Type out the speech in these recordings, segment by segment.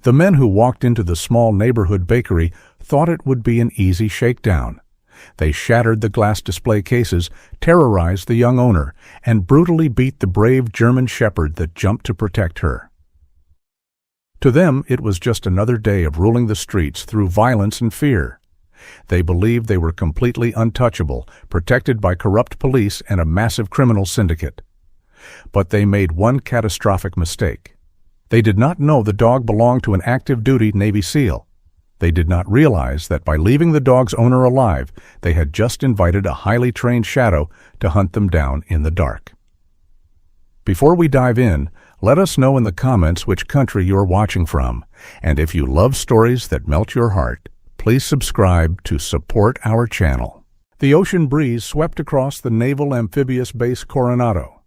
The men who walked into the small neighborhood bakery thought it would be an easy shakedown. They shattered the glass display cases, terrorized the young owner, and brutally beat the brave German shepherd that jumped to protect her. To them, it was just another day of ruling the streets through violence and fear. They believed they were completely untouchable, protected by corrupt police and a massive criminal syndicate. But they made one catastrophic mistake. They did not know the dog belonged to an active-duty Navy SEAL. They did not realize that by leaving the dog's owner alive, they had just invited a highly trained shadow to hunt them down in the dark. Before we dive in, let us know in the comments which country you are watching from, and if you love stories that melt your heart, please subscribe to support our channel. The ocean breeze swept across the Naval Amphibious Base Coronado.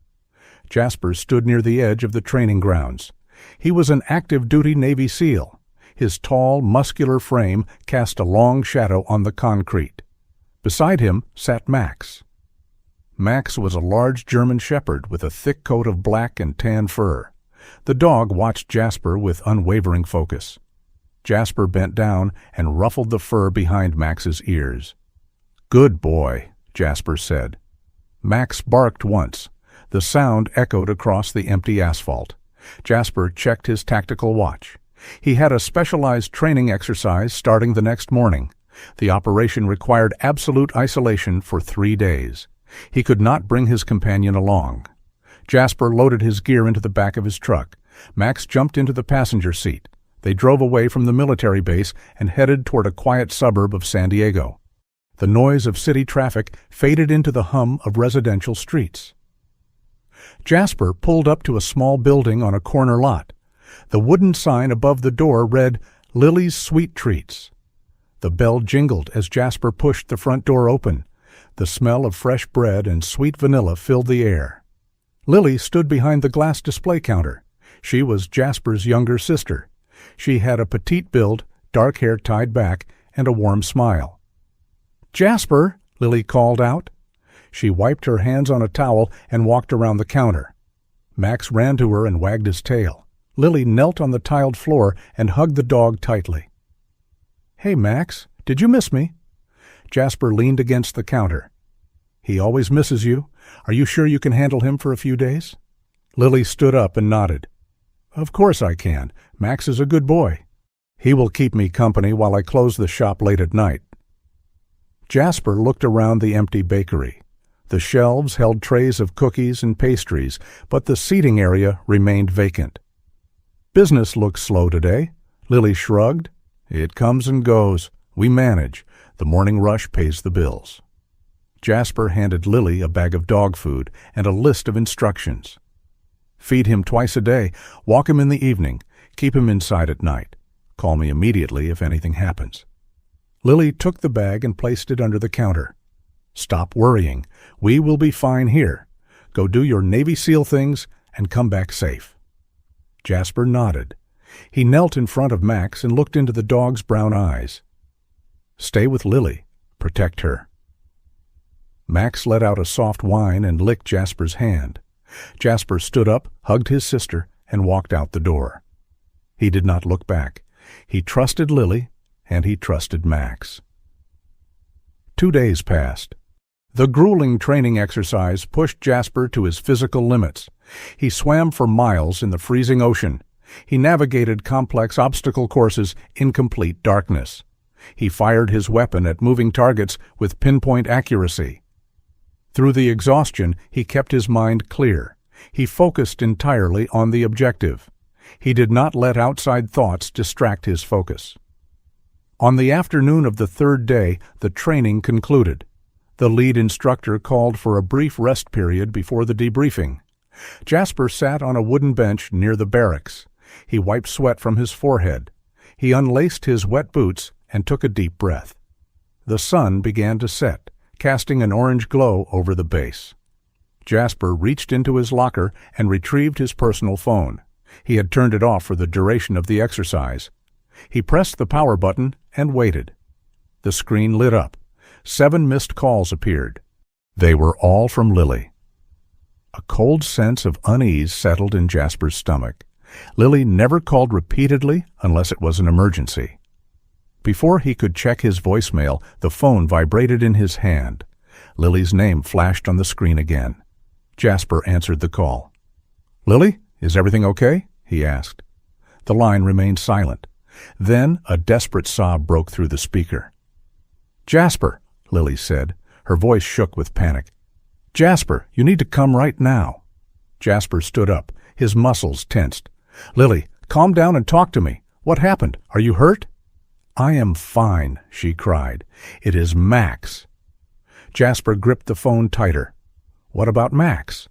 Jasper stood near the edge of the training grounds. He was an active-duty Navy SEAL. His tall, muscular frame cast a long shadow on the concrete. Beside him sat Max. Max was a large German shepherd with a thick coat of black and tan fur. The dog watched Jasper with unwavering focus. Jasper bent down and ruffled the fur behind Max's ears. "Good boy," Jasper said. Max barked once. The sound echoed across the empty asphalt. Jasper checked his tactical watch. He had a specialized training exercise starting the next morning. The operation required absolute isolation for 3 days. He could not bring his companion along. Jasper loaded his gear into the back of his truck. Max jumped into the passenger seat. They drove away from the military base and headed toward a quiet suburb of San Diego. The noise of city traffic faded into the hum of residential streets. Jasper pulled up to a small building on a corner lot. The wooden sign above the door read, "Lily's Sweet Treats." The bell jingled as Jasper pushed the front door open. The smell of fresh bread and sweet vanilla filled the air. Lily stood behind the glass display counter. She was Jasper's younger sister. She had a petite build, dark hair tied back, and a warm smile. "Jasper," Lily called out. She wiped her hands on a towel and walked around the counter. Max ran to her and wagged his tail. Lily knelt on the tiled floor and hugged the dog tightly. "Hey, Max, did you miss me?" Jasper leaned against the counter. "He always misses you. Are you sure you can handle him for a few days?" Lily stood up and nodded. "Of course I can. Max is a good boy. He will keep me company while I close the shop late at night." Jasper looked around the empty bakery. The shelves held trays of cookies and pastries, but the seating area remained vacant. "Business looks slow today," Lily shrugged. "It comes and goes. We manage. The morning rush pays the bills." Jasper handed Lily a bag of dog food and a list of instructions. "Feed him twice a day, walk him in the evening, keep him inside at night. Call me immediately if anything happens." Lily took the bag and placed it under the counter. "Stop worrying. We will be fine here. Go do your Navy SEAL things and come back safe." Jasper nodded. He knelt in front of Max and looked into the dog's brown eyes. "Stay with Lily. Protect her." Max let out a soft whine and licked Jasper's hand. Jasper stood up, hugged his sister, and walked out the door. He did not look back. He trusted Lily, and he trusted Max. 2 days passed. The grueling training exercise pushed Jasper to his physical limits. He swam for miles in the freezing ocean. He navigated complex obstacle courses in complete darkness. He fired his weapon at moving targets with pinpoint accuracy. Through the exhaustion, he kept his mind clear. He focused entirely on the objective. He did not let outside thoughts distract his focus. On the afternoon of the 3rd day, the training concluded. The lead instructor called for a brief rest period before the debriefing. Jasper sat on a wooden bench near the barracks. He wiped sweat from his forehead. He unlaced his wet boots and took a deep breath. The sun began to set, casting an orange glow over the base. Jasper reached into his locker and retrieved his personal phone. He had turned it off for the duration of the exercise. He pressed the power button and waited. The screen lit up. 7 missed calls appeared. They were all from Lily. A cold sense of unease settled in Jasper's stomach. Lily never called repeatedly unless it was an emergency. Before he could check his voicemail, the phone vibrated in his hand. Lily's name flashed on the screen again. Jasper answered the call. "Lily, is everything okay?" he asked. The line remained silent. Then a desperate sob broke through the speaker. "Jasper," Lily said. Her voice shook with panic. "Jasper, you need to come right now." Jasper stood up, his muscles tensed. "Lily, calm down and talk to me. What happened? Are you hurt?" "I am fine," she cried. "It is Max." Jasper gripped the phone tighter. "What about Max?"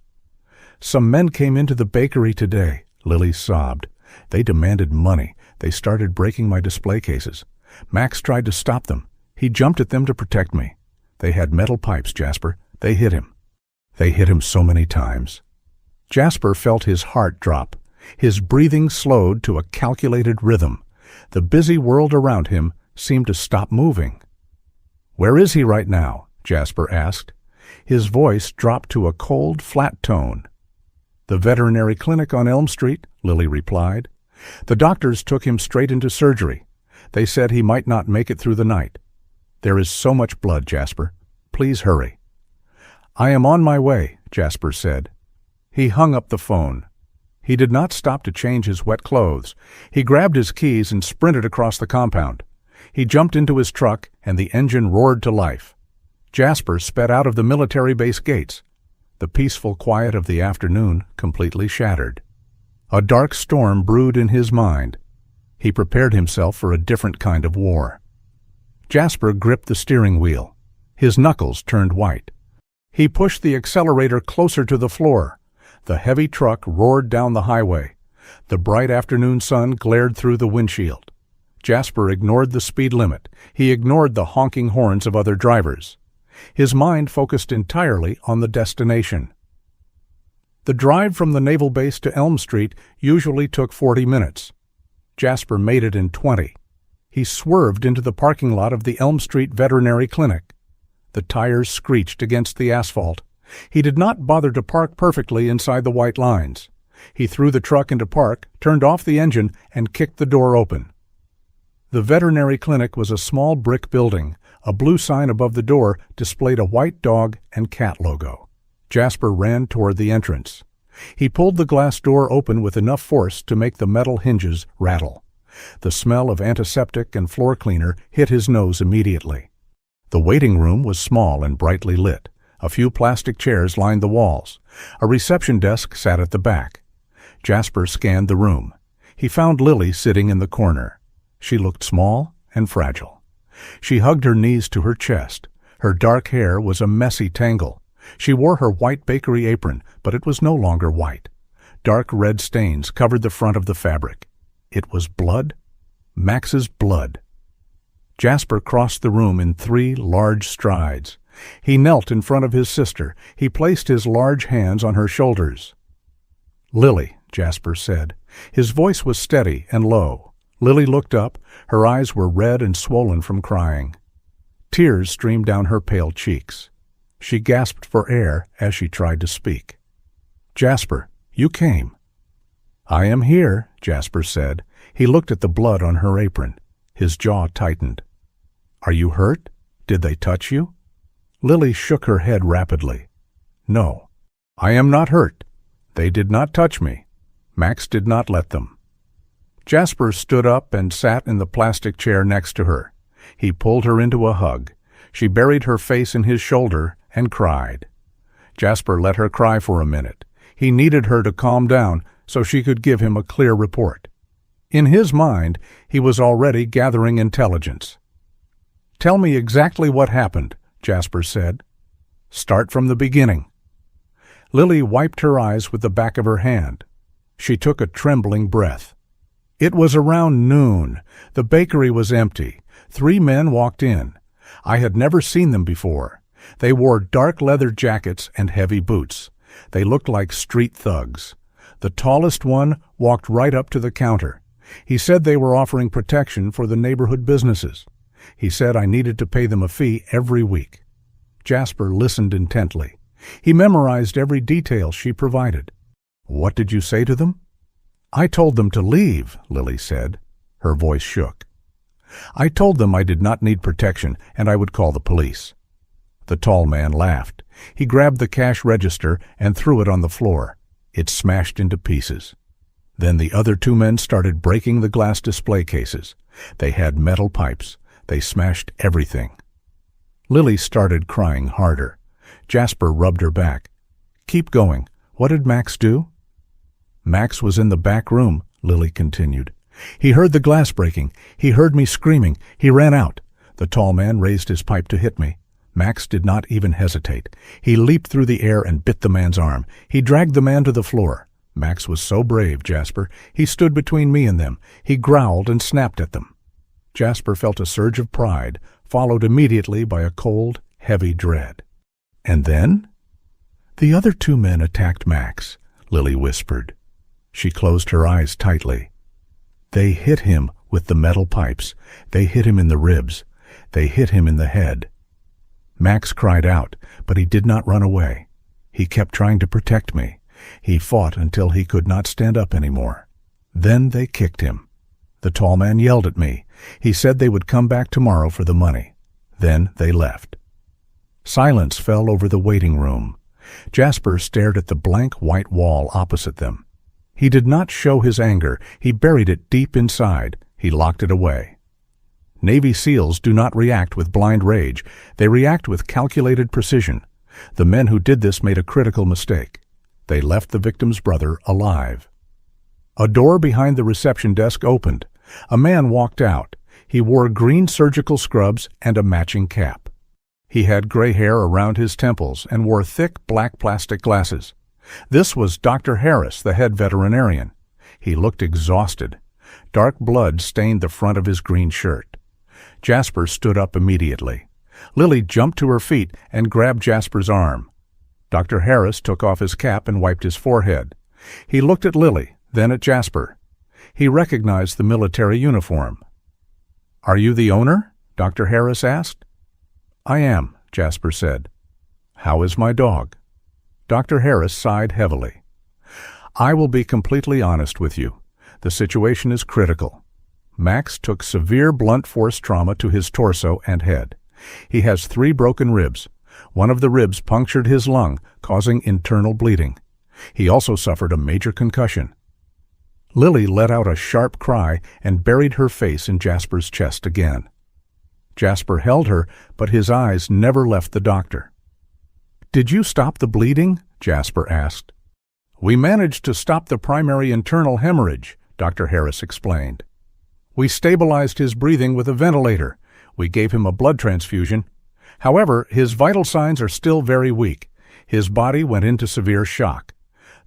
"Some men came into the bakery today," Lily sobbed. "They demanded money. They started breaking my display cases. Max tried to stop them. He jumped at them to protect me. They had metal pipes, Jasper. They hit him. They hit him so many times." Jasper felt his heart drop. His breathing slowed to a calculated rhythm. The busy world around him seemed to stop moving. "Where is he right now?" Jasper asked. His voice dropped to a cold, flat tone. "The veterinary clinic on Elm Street," Lily replied. "The doctors took him straight into surgery. They said he might not make it through the night. There is so much blood, Jasper. Please hurry." "I am on my way," Jasper said. He hung up the phone. He did not stop to change his wet clothes. He grabbed his keys and sprinted across the compound. He jumped into his truck, and the engine roared to life. Jasper sped out of the military base gates. The peaceful quiet of the afternoon completely shattered. A dark storm brewed in his mind. He prepared himself for a different kind of war. Jasper gripped the steering wheel. His knuckles turned white. He pushed the accelerator closer to the floor. The heavy truck roared down the highway. The bright afternoon sun glared through the windshield. Jasper ignored the speed limit. He ignored the honking horns of other drivers. His mind focused entirely on the destination. The drive from the naval base to Elm Street usually took 40 minutes. Jasper made it in 20. He swerved into the parking lot of the Elm Street Veterinary Clinic. The tires screeched against the asphalt. He did not bother to park perfectly inside the white lines. He threw the truck into park, turned off the engine, and kicked the door open. The veterinary clinic was a small brick building. A blue sign above the door displayed a white dog and cat logo. Jasper ran toward the entrance. He pulled the glass door open with enough force to make the metal hinges rattle. The smell of antiseptic and floor cleaner hit his nose immediately. The waiting room was small and brightly lit. A few plastic chairs lined the walls. A reception desk sat at the back. Jasper scanned the room. He found Lily sitting in the corner. She looked small and fragile. She hugged her knees to her chest. Her dark hair was a messy tangle. She wore her white bakery apron, but it was no longer white. Dark red stains covered the front of the fabric. It was blood. Max's blood. Jasper crossed the room in 3 large strides. He knelt in front of his sister. He placed his large hands on her shoulders. "Lily," Jasper said. His voice was steady and low. Lily looked up. Her eyes were red and swollen from crying. Tears streamed down her pale cheeks. She gasped for air as she tried to speak. "Jasper, you came." "I am here," Jasper said. He looked at the blood on her apron. His jaw tightened. "Are you hurt? Did they touch you?" Lily shook her head rapidly. "No, I am not hurt. They did not touch me. Max did not let them." Jasper stood up and sat in the plastic chair next to her. He pulled her into a hug. She buried her face in his shoulder and cried. Jasper let her cry for a minute. He needed her to calm down so she could give him a clear report. In his mind, he was already gathering intelligence. "Tell me exactly what happened," Jasper said. "Start from the beginning." Lily wiped her eyes with the back of her hand. She took a trembling breath. "It was around noon. The bakery was empty. 3 men walked in. I had never seen them before. They wore dark leather jackets and heavy boots. They looked like street thugs. The tallest one walked right up to the counter. He said they were offering protection for the neighborhood businesses. He said I needed to pay them a fee every week." Jasper listened intently. He memorized every detail she provided. "What did you say to them?" "I told them to leave," Lily said. Her voice shook. "I told them I did not need protection and I would call the police." The tall man laughed. He grabbed the cash register and threw it on the floor. It smashed into pieces. Then the other two men started breaking the glass display cases. They had metal pipes. They smashed everything. Lily started crying harder. Jasper rubbed her back. "Keep going. What did Max do?" "Max was in the back room," Lily continued. "He heard the glass breaking. He heard me screaming. He ran out. The tall man raised his pipe to hit me. Max did not even hesitate. He leaped through the air and bit the man's arm. He dragged the man to the floor. Max was so brave, Jasper. He stood between me and them. He growled and snapped at them." Jasper felt a surge of pride, followed immediately by a cold, heavy dread. "And then?" "The other two men attacked Max," Lily whispered. She closed her eyes tightly. "They hit him with the metal pipes. They hit him in the ribs. They hit him in the head." Max cried out, but he did not run away. He kept trying to protect me. He fought until he could not stand up anymore. Then they kicked him. The tall man yelled at me. He said they would come back tomorrow for the money. Then they left. Silence fell over the waiting room. Jasper stared at the blank white wall opposite them. He did not show his anger. He buried it deep inside. He locked it away. Navy SEALs do not react with blind rage. They react with calculated precision. The men who did this made a critical mistake. They left the victim's brother alive. A door behind the reception desk opened. A man walked out. He wore green surgical scrubs and a matching cap. He had gray hair around his temples and wore thick black plastic glasses. This was Dr. Harris, the head veterinarian. He looked exhausted. Dark blood stained the front of his green shirt. Jasper stood up immediately. Lily jumped to her feet and grabbed Jasper's arm. Dr. Harris took off his cap and wiped his forehead. He looked at Lily, then at Jasper. He recognized the military uniform. "Are you the owner?" Dr. Harris asked. "I am," Jasper said. "How is my dog?" Dr. Harris sighed heavily. "I will be completely honest with you. The situation is critical. Max took severe blunt force trauma to his torso and head. He has 3 broken ribs. One of the ribs punctured his lung, causing internal bleeding. He also suffered a major concussion." Lily let out a sharp cry and buried her face in Jasper's chest again. Jasper held her, but his eyes never left the doctor. "Did you stop the bleeding?" Jasper asked. "We managed to stop the primary internal hemorrhage," Dr. Harris explained. "We stabilized his breathing with a ventilator. We gave him a blood transfusion. However, his vital signs are still very weak. His body went into severe shock.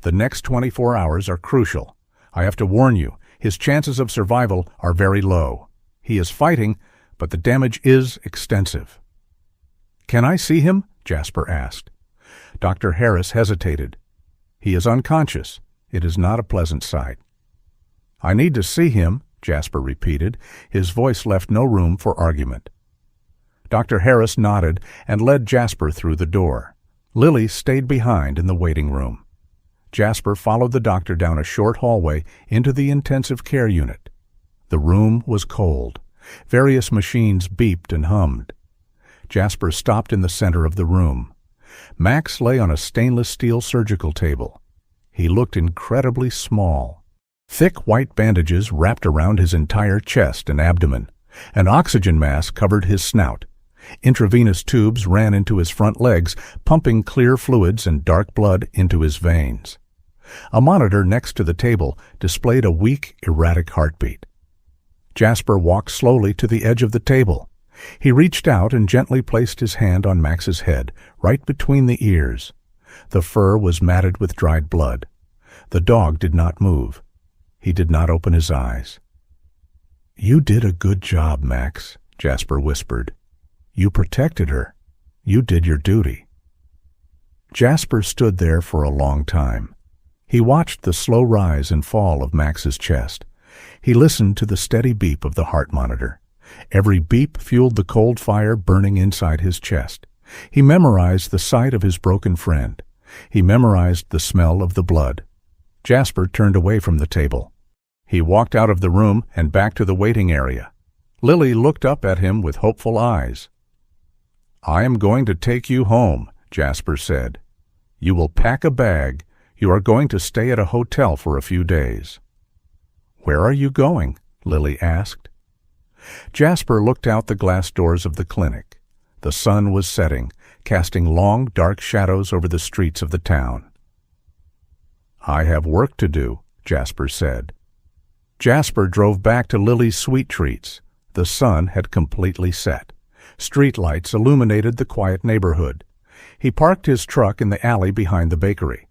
The next 24 hours are crucial. I have to warn you, his chances of survival are very low. He is fighting, but the damage is extensive." "Can I see him?" Jasper asked. Dr. Harris hesitated. "He is unconscious. It is not a pleasant sight." "I need to see him," Jasper repeated. His voice left no room for argument. Dr. Harris nodded and led Jasper through the door. Lily stayed behind in the waiting room. Jasper followed the doctor down a short hallway into the intensive care unit. The room was cold. Various machines beeped and hummed. Jasper stopped in the center of the room. Max lay on a stainless steel surgical table. He looked incredibly small. Thick white bandages wrapped around his entire chest and abdomen. An oxygen mask covered his snout. Intravenous tubes ran into his front legs, pumping clear fluids and dark blood into his veins. A monitor next to the table displayed a weak, erratic heartbeat. Jasper walked slowly to the edge of the table. He reached out and gently placed his hand on Max's head, right between the ears. The fur was matted with dried blood. The dog did not move. He did not open his eyes. "You did a good job, Max," Jasper whispered. "You protected her. You did your duty." Jasper stood there for a long time. He watched the slow rise and fall of Max's chest. He listened to the steady beep of the heart monitor. Every beep fueled the cold fire burning inside his chest. He memorized the sight of his broken friend. He memorized the smell of the blood. Jasper turned away from the table. He walked out of the room and back to the waiting area. Lily looked up at him with hopeful eyes. "I am going to take you home," Jasper said. "You will pack a bag. You are going to stay at a hotel for a few days." "Where are you going?" Lily asked. Jasper looked out the glass doors of the clinic. The sun was setting, casting long, dark shadows over the streets of the town. "I have work to do," Jasper said. Jasper drove back to Lily's Sweet Treats. The sun had completely set. Street lights illuminated the quiet neighborhood. He parked his truck in the alley behind the bakery.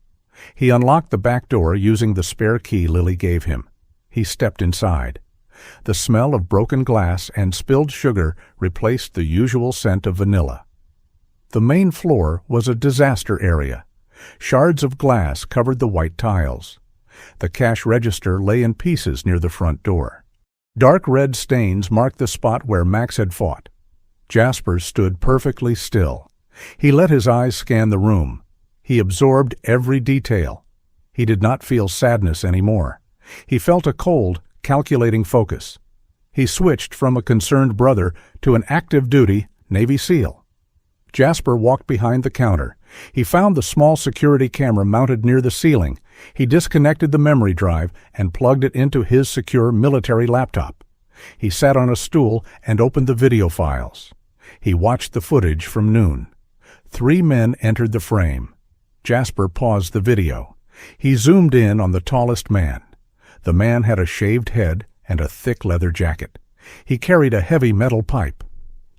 He unlocked the back door using the spare key Lily gave him. He stepped inside. The smell of broken glass and spilled sugar replaced the usual scent of vanilla. The main floor was a disaster area. Shards of glass covered the white tiles. The cash register lay in pieces near the front door. Dark red stains marked the spot where Max had fought. Jasper stood perfectly still. He let his eyes scan the room. He absorbed every detail. He did not feel sadness anymore. He felt a cold, calculating focus. He switched from a concerned brother to an active-duty Navy SEAL. Jasper walked behind the counter. He found the small security camera mounted near the ceiling. He disconnected the memory drive and plugged it into his secure military laptop. He sat on a stool and opened the video files. He watched the footage from noon. 3 men entered the frame. Jasper paused the video. He zoomed in on the tallest man. The man had a shaved head and a thick leather jacket. He carried a heavy metal pipe.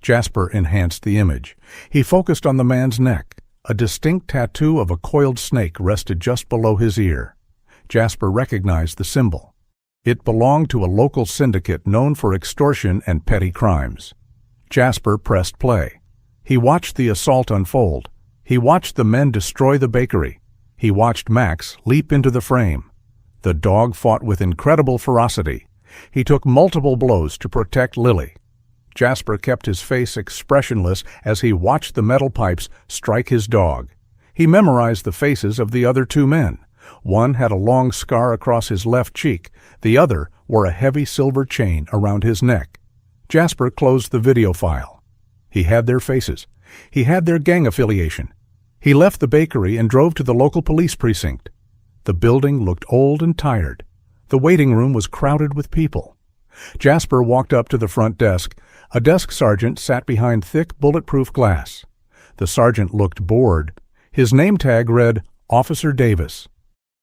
Jasper enhanced the image. He focused on the man's neck. A distinct tattoo of a coiled snake rested just below his ear. Jasper recognized the symbol. It belonged to a local syndicate known for extortion and petty crimes. Jasper pressed play. He watched the assault unfold. He watched the men destroy the bakery. He watched Max leap into the frame. The dog fought with incredible ferocity. He took multiple blows to protect Lily. Jasper kept his face expressionless as he watched the metal pipes strike his dog. He memorized the faces of the other 2 men. One had a long scar across his left cheek. The other wore a heavy silver chain around his neck. Jasper closed the video file. He had their faces. He had their gang affiliation. He left the bakery and drove to the local police precinct. The building looked old and tired. The waiting room was crowded with people. Jasper walked up to the front desk. A desk sergeant sat behind thick, bulletproof glass. The sergeant looked bored. His name tag read, Officer Davis.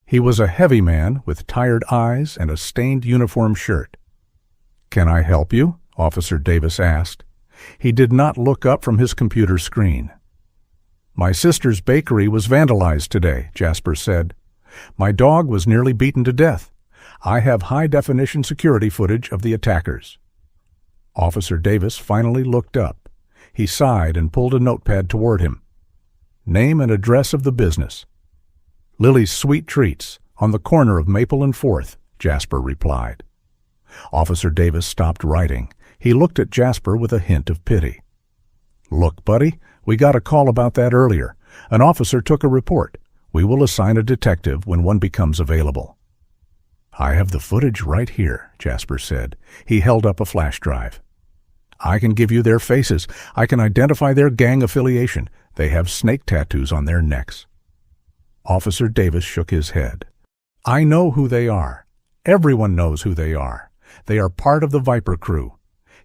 He was a heavy man with tired eyes and a stained uniform shirt. "Can I help you?" Officer Davis asked. He did not look up from his computer screen. "My sister's bakery was vandalized today," Jasper said. "My dog was nearly beaten to death. I have high-definition security footage of the attackers." Officer Davis finally looked up. He sighed and pulled a notepad toward him. "Name and address of the business." "Lily's Sweet Treats, on the corner of Maple and 4th, Jasper replied. Officer Davis stopped writing. He looked at Jasper with a hint of pity. "Look, buddy, we got a call about that earlier. An officer took a report. We will assign a detective when one becomes available." "I have the footage right here," Jasper said. He held up a flash drive. "I can give you their faces. I can identify their gang affiliation. They have snake tattoos on their necks." Officer Davis shook his head. "I know who they are. Everyone knows who they are. They are part of the Viper crew.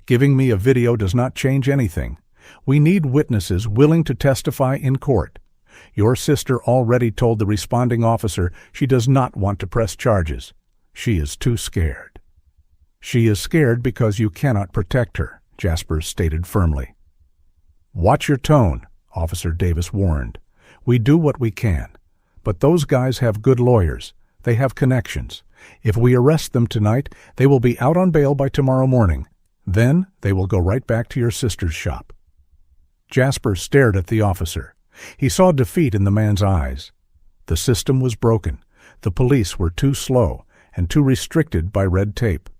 Giving me a video does not change anything. We need witnesses willing to testify in court. Your sister already told the responding officer she does not want to press charges. She is too scared." "She is scared because you cannot protect her," Jasper stated firmly. "Watch your tone," Officer Davis warned. "We do what we can. But those guys have good lawyers. They have connections. If we arrest them tonight, they will be out on bail by tomorrow morning. Then they will go right back to your sister's shop." Jasper stared at the officer. He saw defeat in the man's eyes. The system was broken. The police were too slow and too restricted by red tape.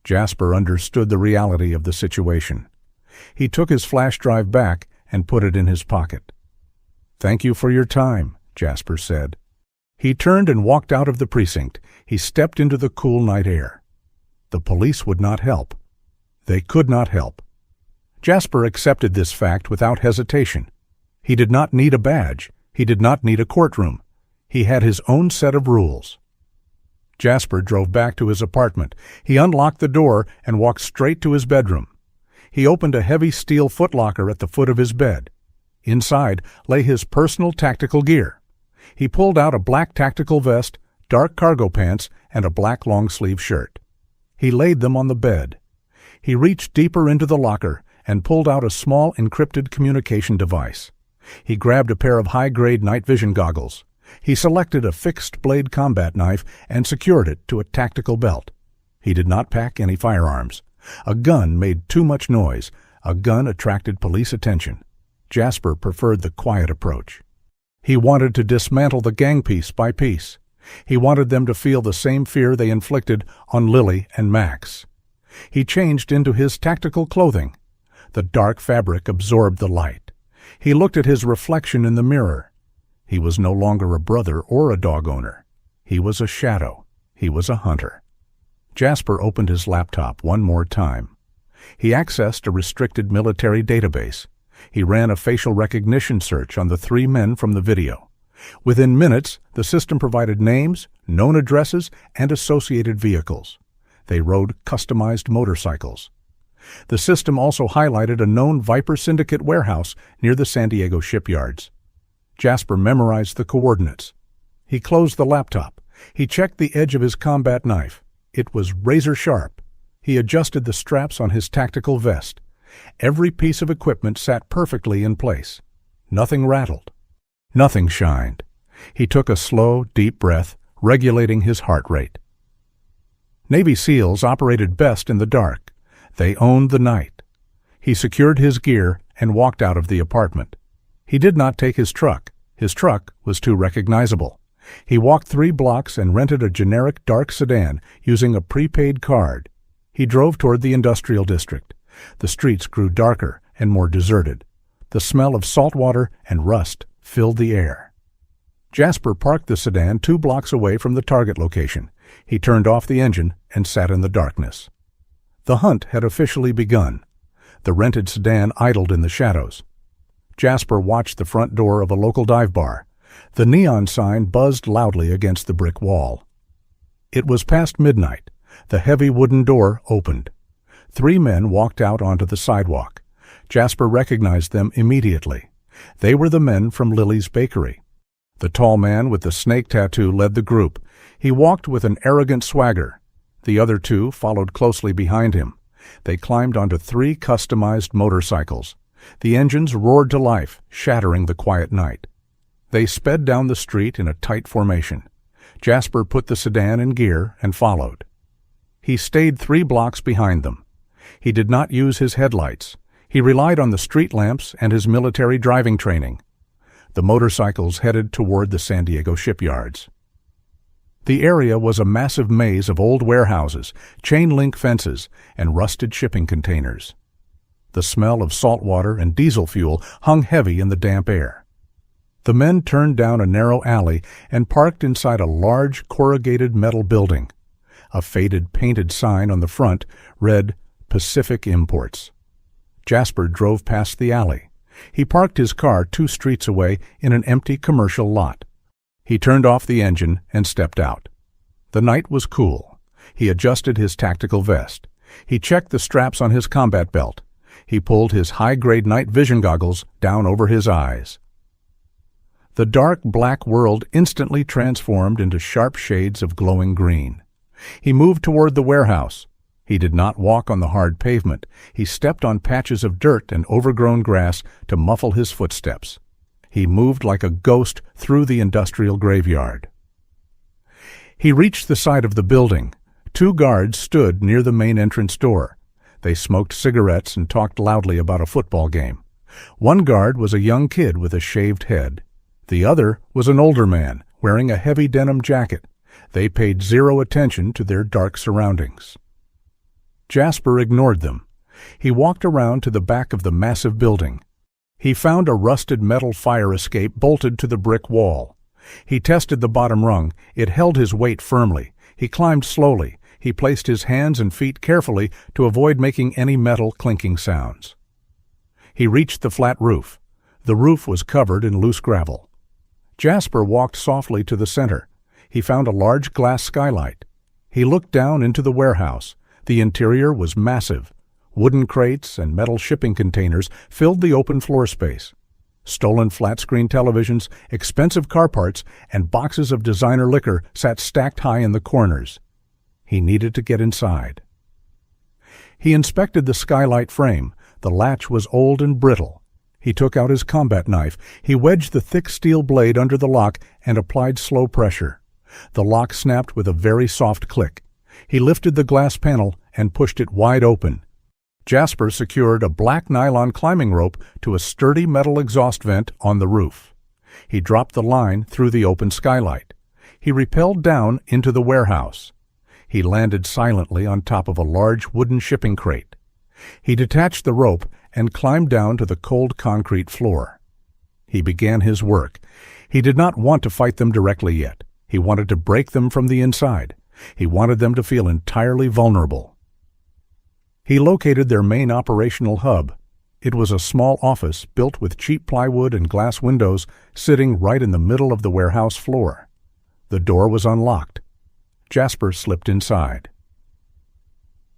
Jasper understood the reality of the situation. He took his flash drive back and put it in his pocket. "Thank you for your time," Jasper said. He turned and walked out of the precinct. He stepped into the cool night air. The police would not help. They could not help. Jasper accepted this fact without hesitation. He did not need a badge. He did not need a courtroom. He had his own set of rules. Jasper drove back to his apartment. He unlocked the door and walked straight to his bedroom. He opened a heavy steel footlocker at the foot of his bed. Inside lay his personal tactical gear. He pulled out a black tactical vest, dark cargo pants, and a black long-sleeve shirt. He laid them on the bed. He reached deeper into the locker and pulled out a small encrypted communication device. He grabbed a pair of high-grade night vision goggles. He selected a fixed-blade combat knife and secured it to a tactical belt. He did not pack any firearms. A gun made too much noise. A gun attracted police attention. Jasper preferred the quiet approach. He wanted to dismantle the gang piece by piece. He wanted them to feel the same fear they inflicted on Lily and Max. He changed into his tactical clothing. The dark fabric absorbed the light. He looked at his reflection in the mirror. He was no longer a brother or a dog owner. He was a shadow. He was a hunter. Jasper opened his laptop one more time. He accessed a restricted military database. He ran a facial recognition search on the 3 men from the video. Within minutes, the system provided names, known addresses, and associated vehicles. They rode customized motorcycles. The system also highlighted a known Viper Syndicate warehouse near the San Diego shipyards. Jasper memorized the coordinates. He closed the laptop. He checked the edge of his combat knife. It was razor sharp. He adjusted the straps on his tactical vest. Every piece of equipment sat perfectly in place. Nothing rattled. Nothing shined. He took a slow, deep breath, regulating his heart rate. Navy SEALs operated best in the dark. They owned the night. He secured his gear and walked out of the apartment. He did not take his truck. His truck was too recognizable. He walked 3 blocks and rented a generic dark sedan using a prepaid card. He drove toward the industrial district. The streets grew darker and more deserted. The smell of salt water and rust filled the air. Jasper parked the sedan 2 blocks away from the target location. He turned off the engine and sat in the darkness. The hunt had officially begun. The rented sedan idled in the shadows. Jasper watched the front door of a local dive bar. The neon sign buzzed loudly against the brick wall. It was past midnight. The heavy wooden door opened. 3 men walked out onto the sidewalk. Jasper recognized them immediately. They were the men from Lily's bakery. The tall man with the snake tattoo led the group. He walked with an arrogant swagger. The other 2 followed closely behind him. They climbed onto 3 customized motorcycles. The engines roared to life, shattering the quiet night. They sped down the street in a tight formation. Jasper put the sedan in gear and followed. He stayed 3 blocks behind them. He did not use his headlights. He relied on the street lamps and his military driving training. The motorcycles headed toward the San Diego shipyards. The area was a massive maze of old warehouses, chain-link fences, and rusted shipping containers. The smell of salt water and diesel fuel hung heavy in the damp air. The men turned down a narrow alley and parked inside a large corrugated metal building. A faded painted sign on the front read, "Pacific Imports." Jasper drove past the alley. He parked his car 2 streets away in an empty commercial lot. He turned off the engine and stepped out. The night was cool. He adjusted his tactical vest. He checked the straps on his combat belt. He pulled his high-grade night vision goggles down over his eyes. The dark black world instantly transformed into sharp shades of glowing green. He moved toward the warehouse. He did not walk on the hard pavement. He stepped on patches of dirt and overgrown grass to muffle his footsteps. He moved like a ghost through the industrial graveyard. He reached the side of the building. 2 guards stood near the main entrance door. They smoked cigarettes and talked loudly about a football game. One guard was a young kid with a shaved head. The other was an older man, wearing a heavy denim jacket. They paid 0 attention to their dark surroundings. Jasper ignored them. He walked around to the back of the massive building. He found a rusted metal fire escape bolted to the brick wall. He tested the bottom rung. It held his weight firmly. He climbed slowly. He placed his hands and feet carefully to avoid making any metal clinking sounds. He reached the flat roof. The roof was covered in loose gravel. Jasper walked softly to the center. He found a large glass skylight. He looked down into the warehouse. The interior was massive. Wooden crates and metal shipping containers filled the open floor space. Stolen flat-screen televisions, expensive car parts, and boxes of designer liquor sat stacked high in the corners. He needed to get inside. He inspected the skylight frame. The latch was old and brittle. He took out his combat knife. He wedged the thick steel blade under the lock and applied slow pressure. The lock snapped with a very soft click. He lifted the glass panel and pushed it wide open. Jasper secured a black nylon climbing rope to a sturdy metal exhaust vent on the roof. He dropped the line through the open skylight. He rappelled down into the warehouse. He landed silently on top of a large wooden shipping crate. He detached the rope and climbed down to the cold concrete floor. He began his work. He did not want to fight them directly yet. He wanted to break them from the inside. He wanted them to feel entirely vulnerable. He located their main operational hub. It was a small office built with cheap plywood and glass windows sitting right in the middle of the warehouse floor. The door was unlocked. Jasper slipped inside.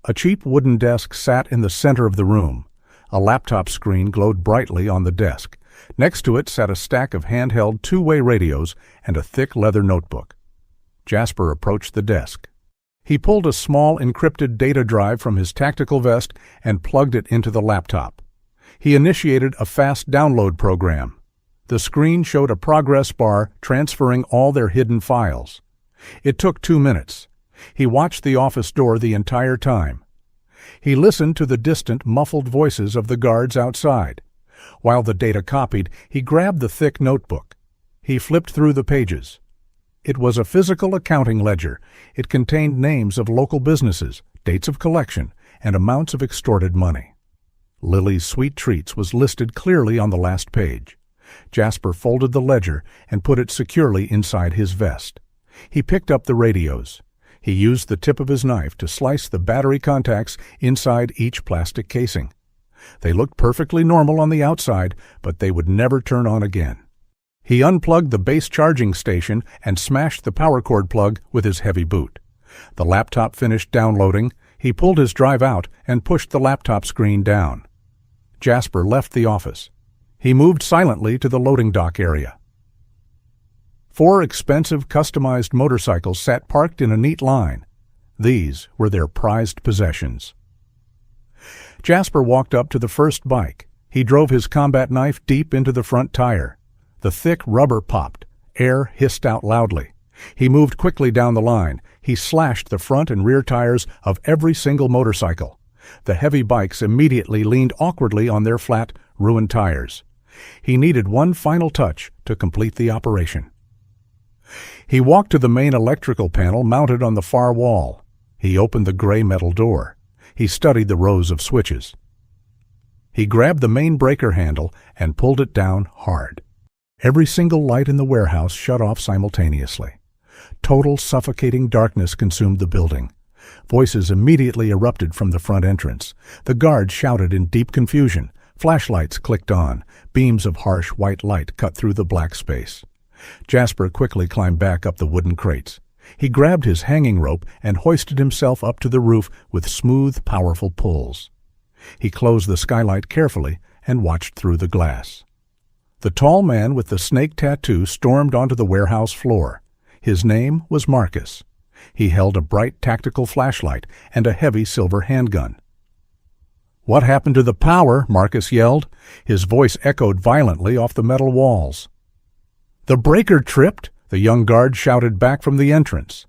A cheap wooden desk sat in the center of the room. A laptop screen glowed brightly on the desk. Next to it sat a stack of handheld two-way radios and a thick leather notebook. Jasper approached the desk. He pulled a small encrypted data drive from his tactical vest and plugged it into the laptop. He initiated a fast download program. The screen showed a progress bar transferring all their hidden files. It took 2 minutes. He watched the office door the entire time. He listened to the distant, muffled voices of the guards outside. While the data copied, he grabbed the thick notebook. He flipped through the pages. It was a physical accounting ledger. It contained names of local businesses, dates of collection, and amounts of extorted money. Lily's Sweet Treats was listed clearly on the last page. Jasper folded the ledger and put it securely inside his vest. He picked up the radios. He used the tip of his knife to slice the battery contacts inside each plastic casing. They looked perfectly normal on the outside, but they would never turn on again. He unplugged the base charging station and smashed the power cord plug with his heavy boot. The laptop finished downloading. He pulled his drive out and pushed the laptop screen down. Jasper left the office. He moved silently to the loading dock area. 4 expensive customized motorcycles sat parked in a neat line. These were their prized possessions. Jasper walked up to the first bike. He drove his combat knife deep into the front tire. The thick rubber popped. Air hissed out loudly. He moved quickly down the line. He slashed the front and rear tires of every single motorcycle. The heavy bikes immediately leaned awkwardly on their flat, ruined tires. He needed one final touch to complete the operation. He walked to the main electrical panel mounted on the far wall. He opened the gray metal door. He studied the rows of switches. He grabbed the main breaker handle and pulled it down hard. Every single light in the warehouse shut off simultaneously. Total suffocating darkness consumed the building. Voices immediately erupted from the front entrance. The guards shouted in deep confusion. Flashlights clicked on. Beams of harsh white light cut through the black space. Jasper quickly climbed back up the wooden crates. He grabbed his hanging rope and hoisted himself up to the roof with smooth, powerful pulls. He closed the skylight carefully and watched through the glass. The tall man with the snake tattoo stormed onto the warehouse floor. His name was Marcus. He held a bright tactical flashlight and a heavy silver handgun. "What happened to the power?" Marcus yelled. His voice echoed violently off the metal walls. "The breaker tripped," the young guard shouted back from the entrance.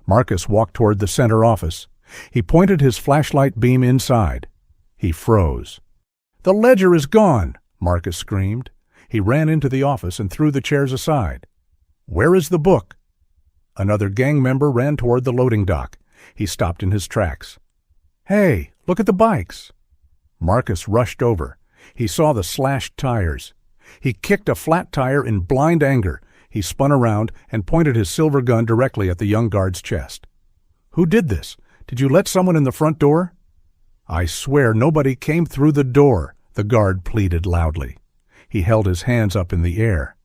Marcus walked toward the center office. He pointed his flashlight beam inside. He froze. "The ledger is gone!" Marcus screamed. He ran into the office and threw the chairs aside. "Where is the book?" Another gang member ran toward the loading dock. He stopped in his tracks. "Hey, look at the bikes!" Marcus rushed over. He saw the slashed tires. He kicked a flat tire in blind anger. He spun around and pointed his silver gun directly at the young guard's chest. "Who did this? Did you let someone in the front door?" "I swear nobody came through the door," the guard pleaded loudly. He held his hands up in the air.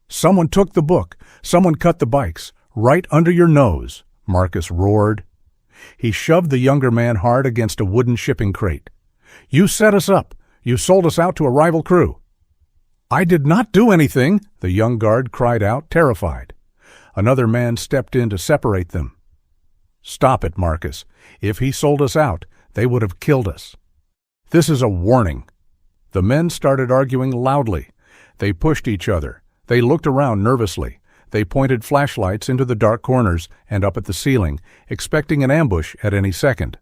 "Someone took the book. Someone cut the bikes. Right under your nose," Marcus roared. He shoved the younger man hard against a wooden shipping crate. "You set us up. You sold us out to a rival crew." "I did not do anything," the young guard cried out, terrified. Another man stepped in to separate them. "Stop it, Marcus. If he sold us out, they would have killed us. This is a warning." The men started arguing loudly. They pushed each other. They looked around nervously. They pointed flashlights into the dark corners and up at the ceiling, expecting an ambush at any second.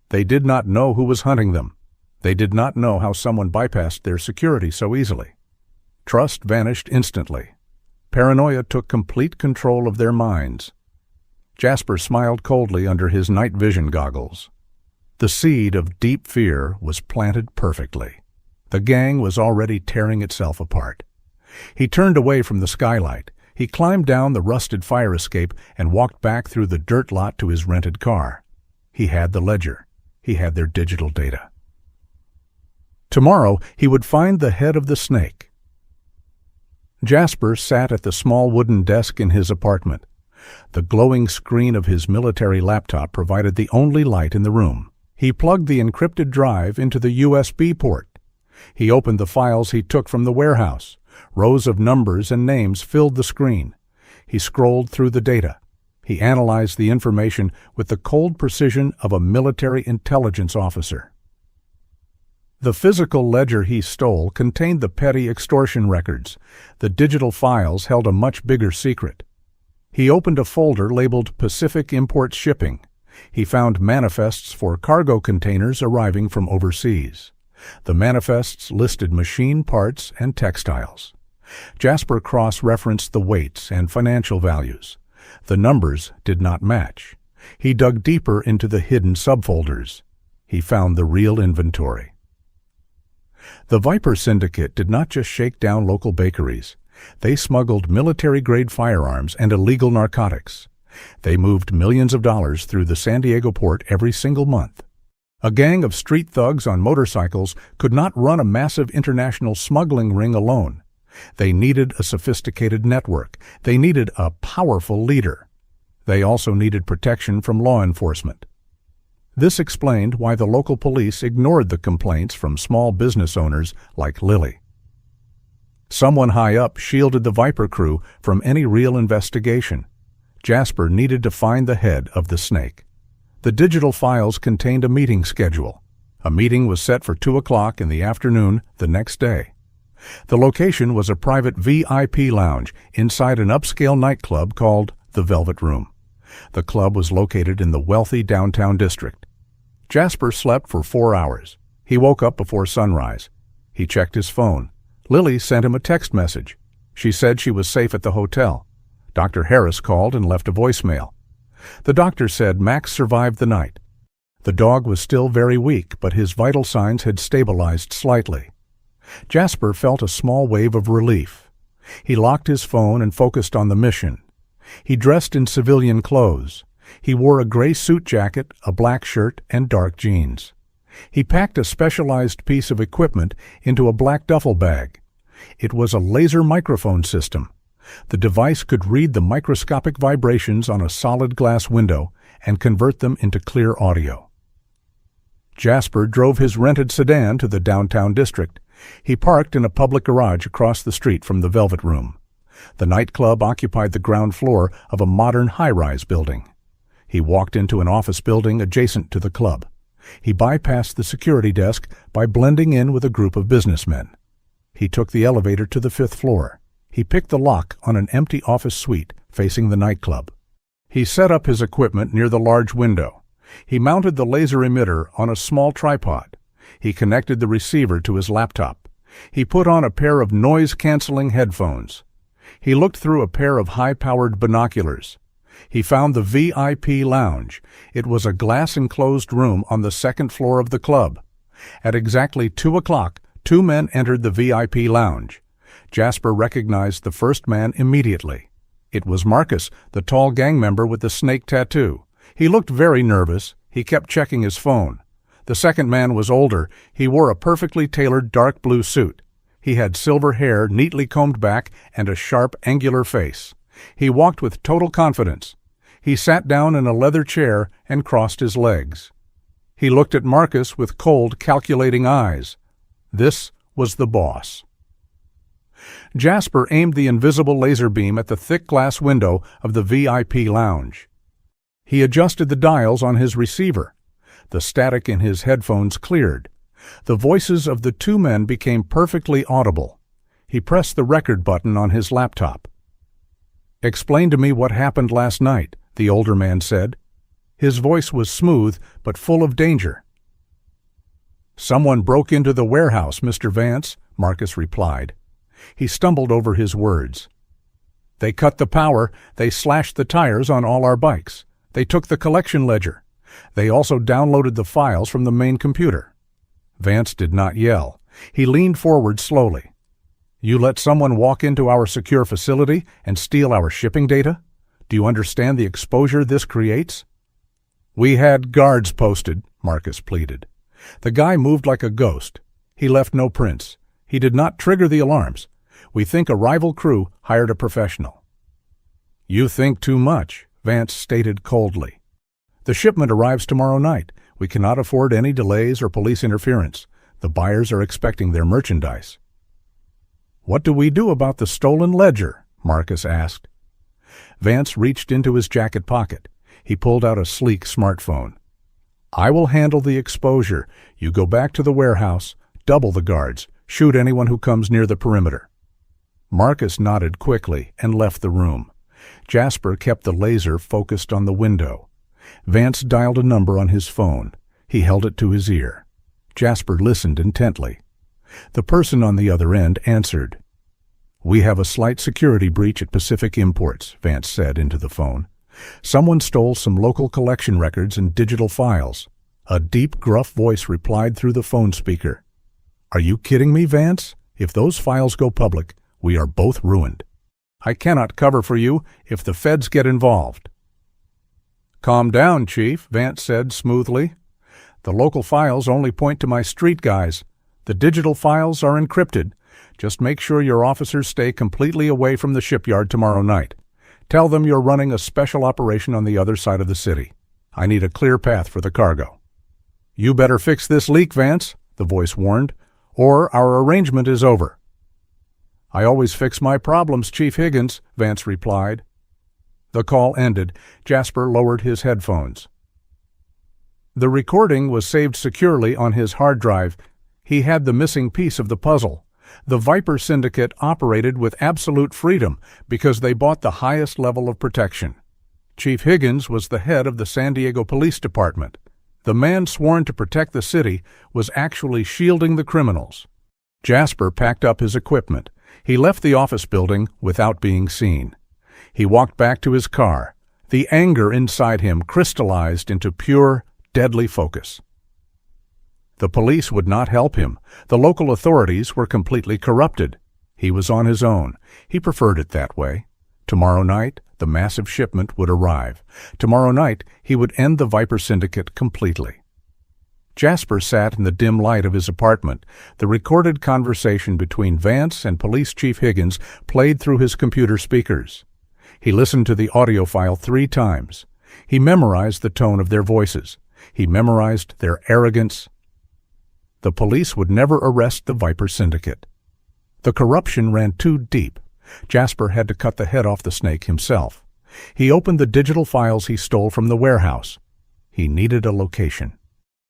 They did not know who was hunting them. They did not know how someone bypassed their security so easily. Trust vanished instantly. Paranoia took complete control of their minds. Jasper smiled coldly under his night vision goggles. The seed of deep fear was planted perfectly. The gang was already tearing itself apart. He turned away from the skylight. He climbed down the rusted fire escape and walked back through the dirt lot to his rented car. He had the ledger. He had their digital data. Tomorrow he would find the head of the snake. Jasper sat at the small wooden desk in his apartment. The glowing screen of his military laptop provided the only light in the room. He plugged the encrypted drive into the USB port. He opened the files he took from the warehouse. Rows of numbers and names filled the screen. He scrolled through the data. He analyzed the information with the cold precision of a military intelligence officer. The physical ledger he stole contained the petty extortion records. The digital files held a much bigger secret. He opened a folder labeled Pacific Import Shipping. He found manifests for cargo containers arriving from overseas. The manifests listed machine parts and textiles. Jasper cross-referenced the weights and financial values. The numbers did not match. He dug deeper into the hidden subfolders. He found the real inventory. The Viper Syndicate did not just shake down local bakeries. They smuggled military-grade firearms and illegal narcotics. They moved millions of dollars through the San Diego port every single month. A gang of street thugs on motorcycles could not run a massive international smuggling ring alone. They needed a sophisticated network. They needed a powerful leader. They also needed protection from law enforcement. This explained why the local police ignored the complaints from small business owners like Lily. Someone high up shielded the Viper crew from any real investigation. Jasper needed to find the head of the snake. The digital files contained a meeting schedule. A meeting was set for 2 o'clock in the afternoon the next day. The location was a private VIP lounge inside an upscale nightclub called the Velvet Room. The club was located in the wealthy downtown district. Jasper slept for 4 hours. He woke up before sunrise. He checked his phone. Lily sent him a text message. She said she was safe at the hotel. Dr. Harris called and left a voicemail. The doctor said Max survived the night. The dog was still very weak, but his vital signs had stabilized slightly. Jasper felt a small wave of relief. He locked his phone and focused on the mission. He dressed in civilian clothes. He wore a gray suit jacket, a black shirt, and dark jeans. He packed a specialized piece of equipment into a black duffel bag. It was a laser microphone system. The device could read the microscopic vibrations on a solid glass window and convert them into clear audio. Jasper drove his rented sedan to the downtown district. He parked in a public garage across the street from the Velvet Room. The nightclub occupied the ground floor of a modern high-rise building. He walked into an office building adjacent to the club. He bypassed the security desk by blending in with a group of businessmen. He took the elevator to the 5th floor. He picked the lock on an empty office suite facing the nightclub. He set up his equipment near the large window. He mounted the laser emitter on a small tripod. He connected the receiver to his laptop. He put on a pair of noise-canceling headphones. He looked through a pair of high-powered binoculars. He found the VIP lounge. It was a glass-enclosed room on the 2nd floor of the club. At exactly 2 o'clock, 2 men entered the VIP lounge. Jasper recognized the first man immediately. It was Marcus, the tall gang member with the snake tattoo. He looked very nervous. He kept checking his phone. The second man was older. He wore a perfectly tailored dark blue suit. He had silver hair neatly combed back and a sharp, angular face. He walked with total confidence. He sat down in a leather chair and crossed his legs. He looked at Marcus with cold, calculating eyes. This was the boss. Jasper aimed the invisible laser beam at the thick glass window of the VIP lounge. He adjusted the dials on his receiver. The static in his headphones cleared. The voices of the two men became perfectly audible. He pressed the record button on his laptop. "Explain to me what happened last night," the older man said. His voice was smooth, but full of danger. "Someone broke into the warehouse, Mr. Vance," Marcus replied. He stumbled over his words. "They cut the power. They slashed the tires on all our bikes. They took the collection ledger. They also downloaded the files from the main computer." Vance did not yell. He leaned forward slowly. "You let someone walk into our secure facility and steal our shipping data? Do you understand the exposure this creates?" "We had guards posted," Marcus pleaded. "The guy moved like a ghost. He left no prints. He did not trigger the alarms. We think a rival crew hired a professional." "You think too much," Vance stated coldly. "The shipment arrives tomorrow night. We cannot afford any delays or police interference. The buyers are expecting their merchandise." "What do we do about the stolen ledger?" Marcus asked. Vance reached into his jacket pocket. He pulled out a sleek smartphone. "I will handle the exposure. You go back to the warehouse, double the guards, shoot anyone who comes near the perimeter." Marcus nodded quickly and left the room. Jasper kept the laser focused on the window. Vance dialed a number on his phone. He held it to his ear. Jasper listened intently. The person on the other end answered. "We have a slight security breach at Pacific Imports," Vance said into the phone. "Someone stole some local collection records and digital files." A deep, gruff voice replied through the phone speaker. "Are you kidding me, Vance? If those files go public, we are both ruined. I cannot cover for you if the feds get involved." "Calm down, Chief," Vance said smoothly. "The local files only point to my street guys. The digital files are encrypted. Just make sure your officers stay completely away from the shipyard tomorrow night. Tell them you're running a special operation on the other side of the city. I need a clear path for the cargo." "You better fix this leak, Vance," the voice warned, "or our arrangement is over." "I always fix my problems, Chief Higgins," Vance replied. The call ended. Jasper lowered his headphones. The recording was saved securely on his hard drive. He had the missing piece of the puzzle. The Viper Syndicate operated with absolute freedom because they bought the highest level of protection. Chief Higgins was the head of the San Diego Police Department. The man sworn to protect the city was actually shielding the criminals. Jasper packed up his equipment. He left the office building without being seen. He walked back to his car. The anger inside him crystallized into pure, deadly focus. The police would not help him. The local authorities were completely corrupted. He was on his own. He preferred it that way. Tomorrow night, the massive shipment would arrive. Tomorrow night, he would end the Viper Syndicate completely. Jasper sat in the dim light of his apartment. The recorded conversation between Vance and Police Chief Higgins played through his computer speakers. He listened to the audio file 3 times. He memorized the tone of their voices. He memorized their arrogance. The police would never arrest the Viper Syndicate. The corruption ran too deep. Jasper had to cut the head off the snake himself. He opened the digital files he stole from the warehouse. He needed a location.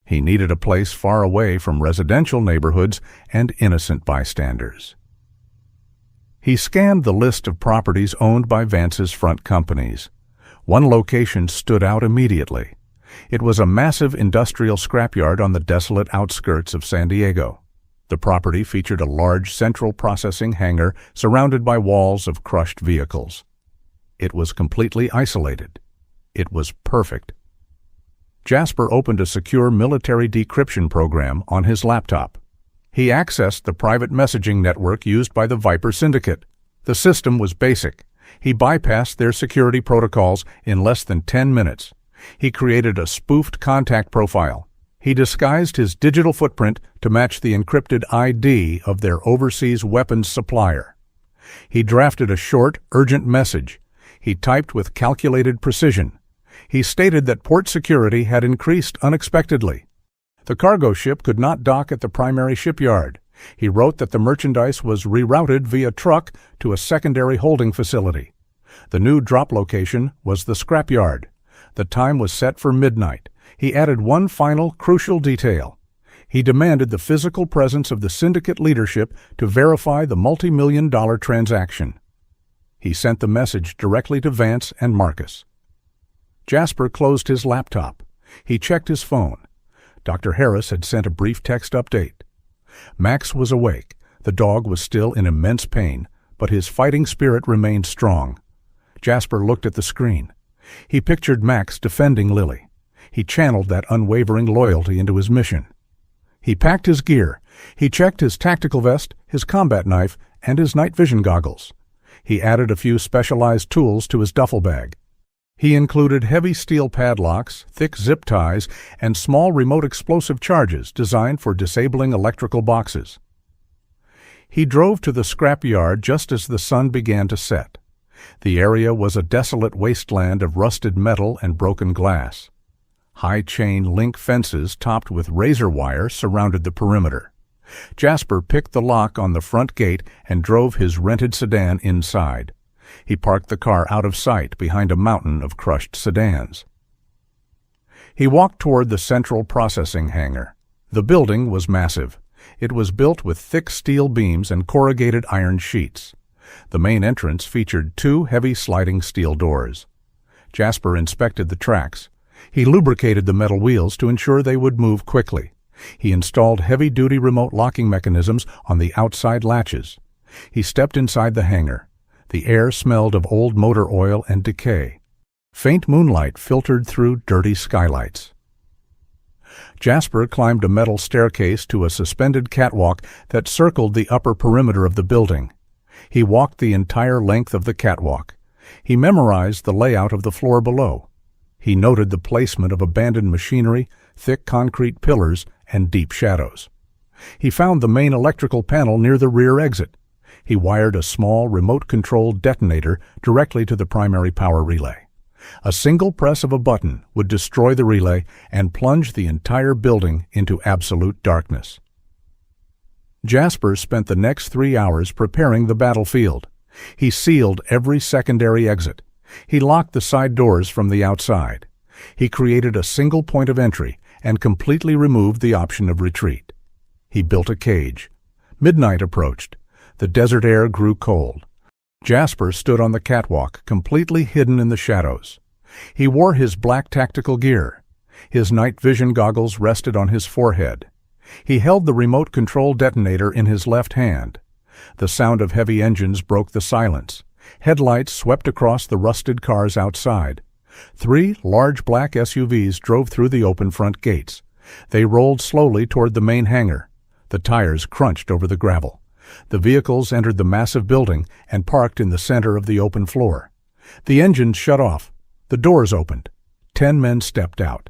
He needed a place far away from residential neighborhoods and innocent bystanders. He scanned the list of properties owned by Vance's front companies. One location stood out immediately. It was a massive industrial scrapyard on the desolate outskirts of San Diego. The property featured a large central processing hangar surrounded by walls of crushed vehicles. It was completely isolated. It was perfect. Jasper opened a secure military decryption program on his laptop. He accessed the private messaging network used by the Viper Syndicate. The system was basic. He bypassed their security protocols in less than 10 minutes. He created a spoofed contact profile. He disguised his digital footprint to match the encrypted ID of their overseas weapons supplier. He drafted a short, urgent message. He typed with calculated precision. He stated that port security had increased unexpectedly. The cargo ship could not dock at the primary shipyard. He wrote that the merchandise was rerouted via truck to a secondary holding facility. The new drop location was the scrapyard. The time was set for midnight. He added one final, crucial detail. He demanded the physical presence of the syndicate leadership to verify the multi-million-dollar transaction. He sent the message directly to Vance and Marcus. Jasper closed his laptop. He checked his phone. Dr. Harris had sent a brief text update. Max was awake. The dog was still in immense pain, but his fighting spirit remained strong. Jasper looked at the screen. He pictured Max defending Lily. He channeled that unwavering loyalty into his mission. He packed his gear. He checked his tactical vest, his combat knife, and his night vision goggles. He added a few specialized tools to his duffel bag. He included heavy steel padlocks, thick zip ties, and small remote explosive charges designed for disabling electrical boxes. He drove to the scrapyard just as the sun began to set. The area was a desolate wasteland of rusted metal and broken glass. High chain link fences topped with razor wire surrounded the perimeter. Jasper picked the lock on the front gate and drove his rented sedan inside. He parked the car out of sight behind a mountain of crushed sedans. He walked toward the central processing hangar. The building was massive. It was built with thick steel beams and corrugated iron sheets. The main entrance featured two heavy sliding steel doors. Jasper inspected the tracks. He lubricated the metal wheels to ensure they would move quickly. He installed heavy-duty remote locking mechanisms on the outside latches. He stepped inside the hangar. The air smelled of old motor oil and decay. Faint moonlight filtered through dirty skylights. Jasper climbed a metal staircase to a suspended catwalk that circled the upper perimeter of the building. He walked the entire length of the catwalk. He memorized the layout of the floor below. He noted the placement of abandoned machinery, thick concrete pillars, and deep shadows. He found the main electrical panel near the rear exit. He wired a small remote-controlled detonator directly to the primary power relay. A single press of a button would destroy the relay and plunge the entire building into absolute darkness. Jasper spent the next 3 hours preparing the battlefield. He sealed every secondary exit. He locked the side doors from the outside. He created a single point of entry and completely removed the option of retreat. He built a cage. Midnight approached. The desert air grew cold. Jasper stood on the catwalk, completely hidden in the shadows. He wore his black tactical gear. His night vision goggles rested on his forehead. He held the remote control detonator in his left hand. The sound of heavy engines broke the silence. Headlights swept across the rusted cars outside. 3 large black SUVs drove through the open front gates. They rolled slowly toward the main hangar. The tires crunched over the gravel. The vehicles entered the massive building and parked in the center of the open floor. The engines shut off. The doors opened. 10 men stepped out.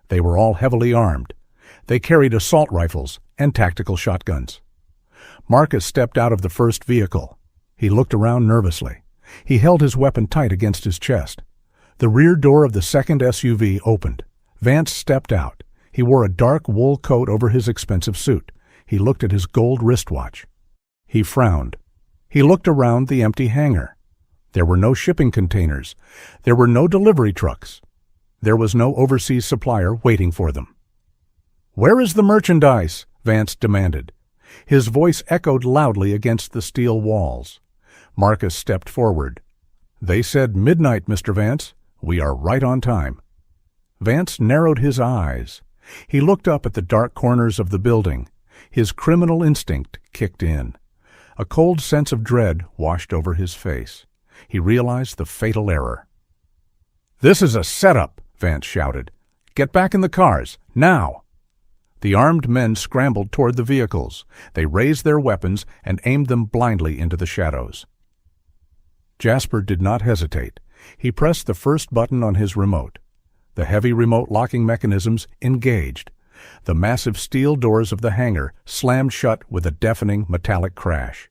They were all heavily armed. They carried assault rifles and tactical shotguns. Marcus stepped out of the first vehicle. He looked around nervously. He held his weapon tight against his chest. The rear door of the second SUV opened. Vance stepped out. He wore a dark wool coat over his expensive suit. He looked at his gold wristwatch. He frowned. He looked around the empty hangar. There were no shipping containers. There were no delivery trucks. There was no overseas supplier waiting for them. "Where is the merchandise?" Vance demanded. His voice echoed loudly against the steel walls. Marcus stepped forward. "They said midnight, Mr. Vance. We are right on time." Vance narrowed his eyes. He looked up at the dark corners of the building. His criminal instinct kicked in. A cold sense of dread washed over his face. He realized the fatal error. "This is a setup," Vance shouted. "Get back in the cars, now!" The armed men scrambled toward the vehicles. They raised their weapons and aimed them blindly into the shadows. Jasper did not hesitate. He pressed the first button on his remote. The heavy remote locking mechanisms engaged. The massive steel doors of the hangar slammed shut with a deafening metallic crash.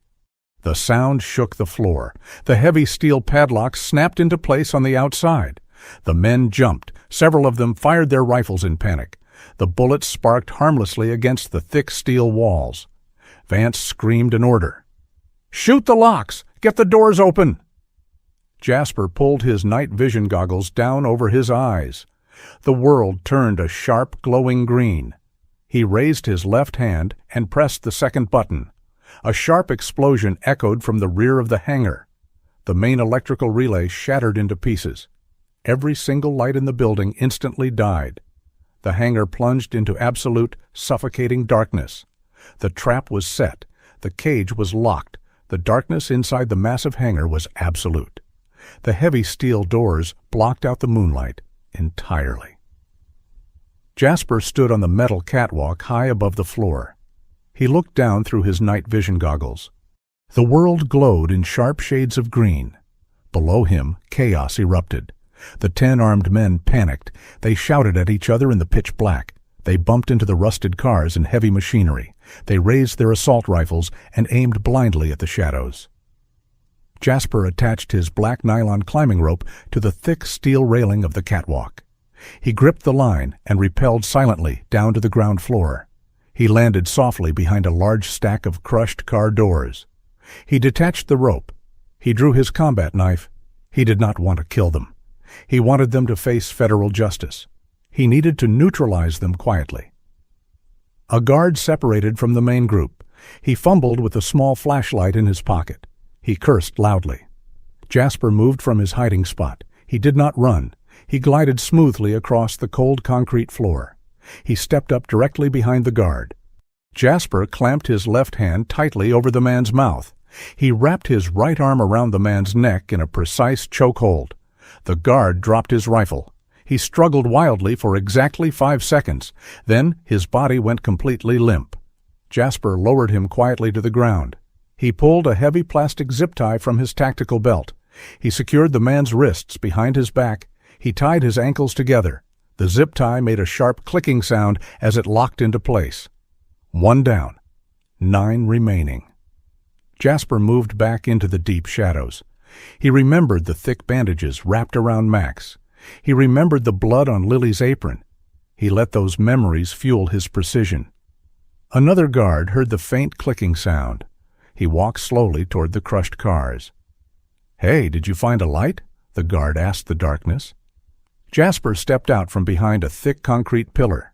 The sound shook the floor. The heavy steel padlocks snapped into place on the outside. The men jumped. Several of them fired their rifles in panic. The bullets sparked harmlessly against the thick steel walls. Vance screamed an order. "Shoot the locks! Get the doors open!" Jasper pulled his night vision goggles down over his eyes. The world turned a sharp, glowing green. He raised his left hand and pressed the second button. A sharp explosion echoed from the rear of the hangar. The main electrical relay shattered into pieces. Every single light in the building instantly died. The hangar plunged into absolute, suffocating darkness. The trap was set. The cage was locked. The darkness inside the massive hangar was absolute. The heavy steel doors blocked out the moonlight entirely. Jasper stood on the metal catwalk high above the floor. He looked down through his night vision goggles. The world glowed in sharp shades of green. Below him, chaos erupted. The 10 armed men panicked. They shouted at each other in the pitch black. They bumped into the rusted cars and heavy machinery. They raised their assault rifles and aimed blindly at the shadows. Jasper attached his black nylon climbing rope to the thick steel railing of the catwalk. He gripped the line and rappelled silently down to the ground floor. He landed softly behind a large stack of crushed car doors. He detached the rope. He drew his combat knife. He did not want to kill them. He wanted them to face federal justice. He needed to neutralize them quietly. A guard separated from the main group. He fumbled with a small flashlight in his pocket. He cursed loudly. Jasper moved from his hiding spot. He did not run. He glided smoothly across the cold concrete floor. He stepped up directly behind the guard. Jasper clamped his left hand tightly over the man's mouth. He wrapped his right arm around the man's neck in a precise chokehold. The guard dropped his rifle. He struggled wildly for exactly 5 seconds. Then his body went completely limp. Jasper lowered him quietly to the ground. He pulled a heavy plastic zip tie from his tactical belt. He secured the man's wrists behind his back. He tied his ankles together. The zip tie made a sharp clicking sound as it locked into place. 1 down. 9 remaining. Jasper moved back into the deep shadows. He remembered the thick bandages wrapped around Max. He remembered the blood on Lily's apron. He let those memories fuel his precision. Another guard heard the faint clicking sound. He walked slowly toward the crushed cars. "Hey, did you find a light?" the guard asked the darkness. Jasper stepped out from behind a thick concrete pillar.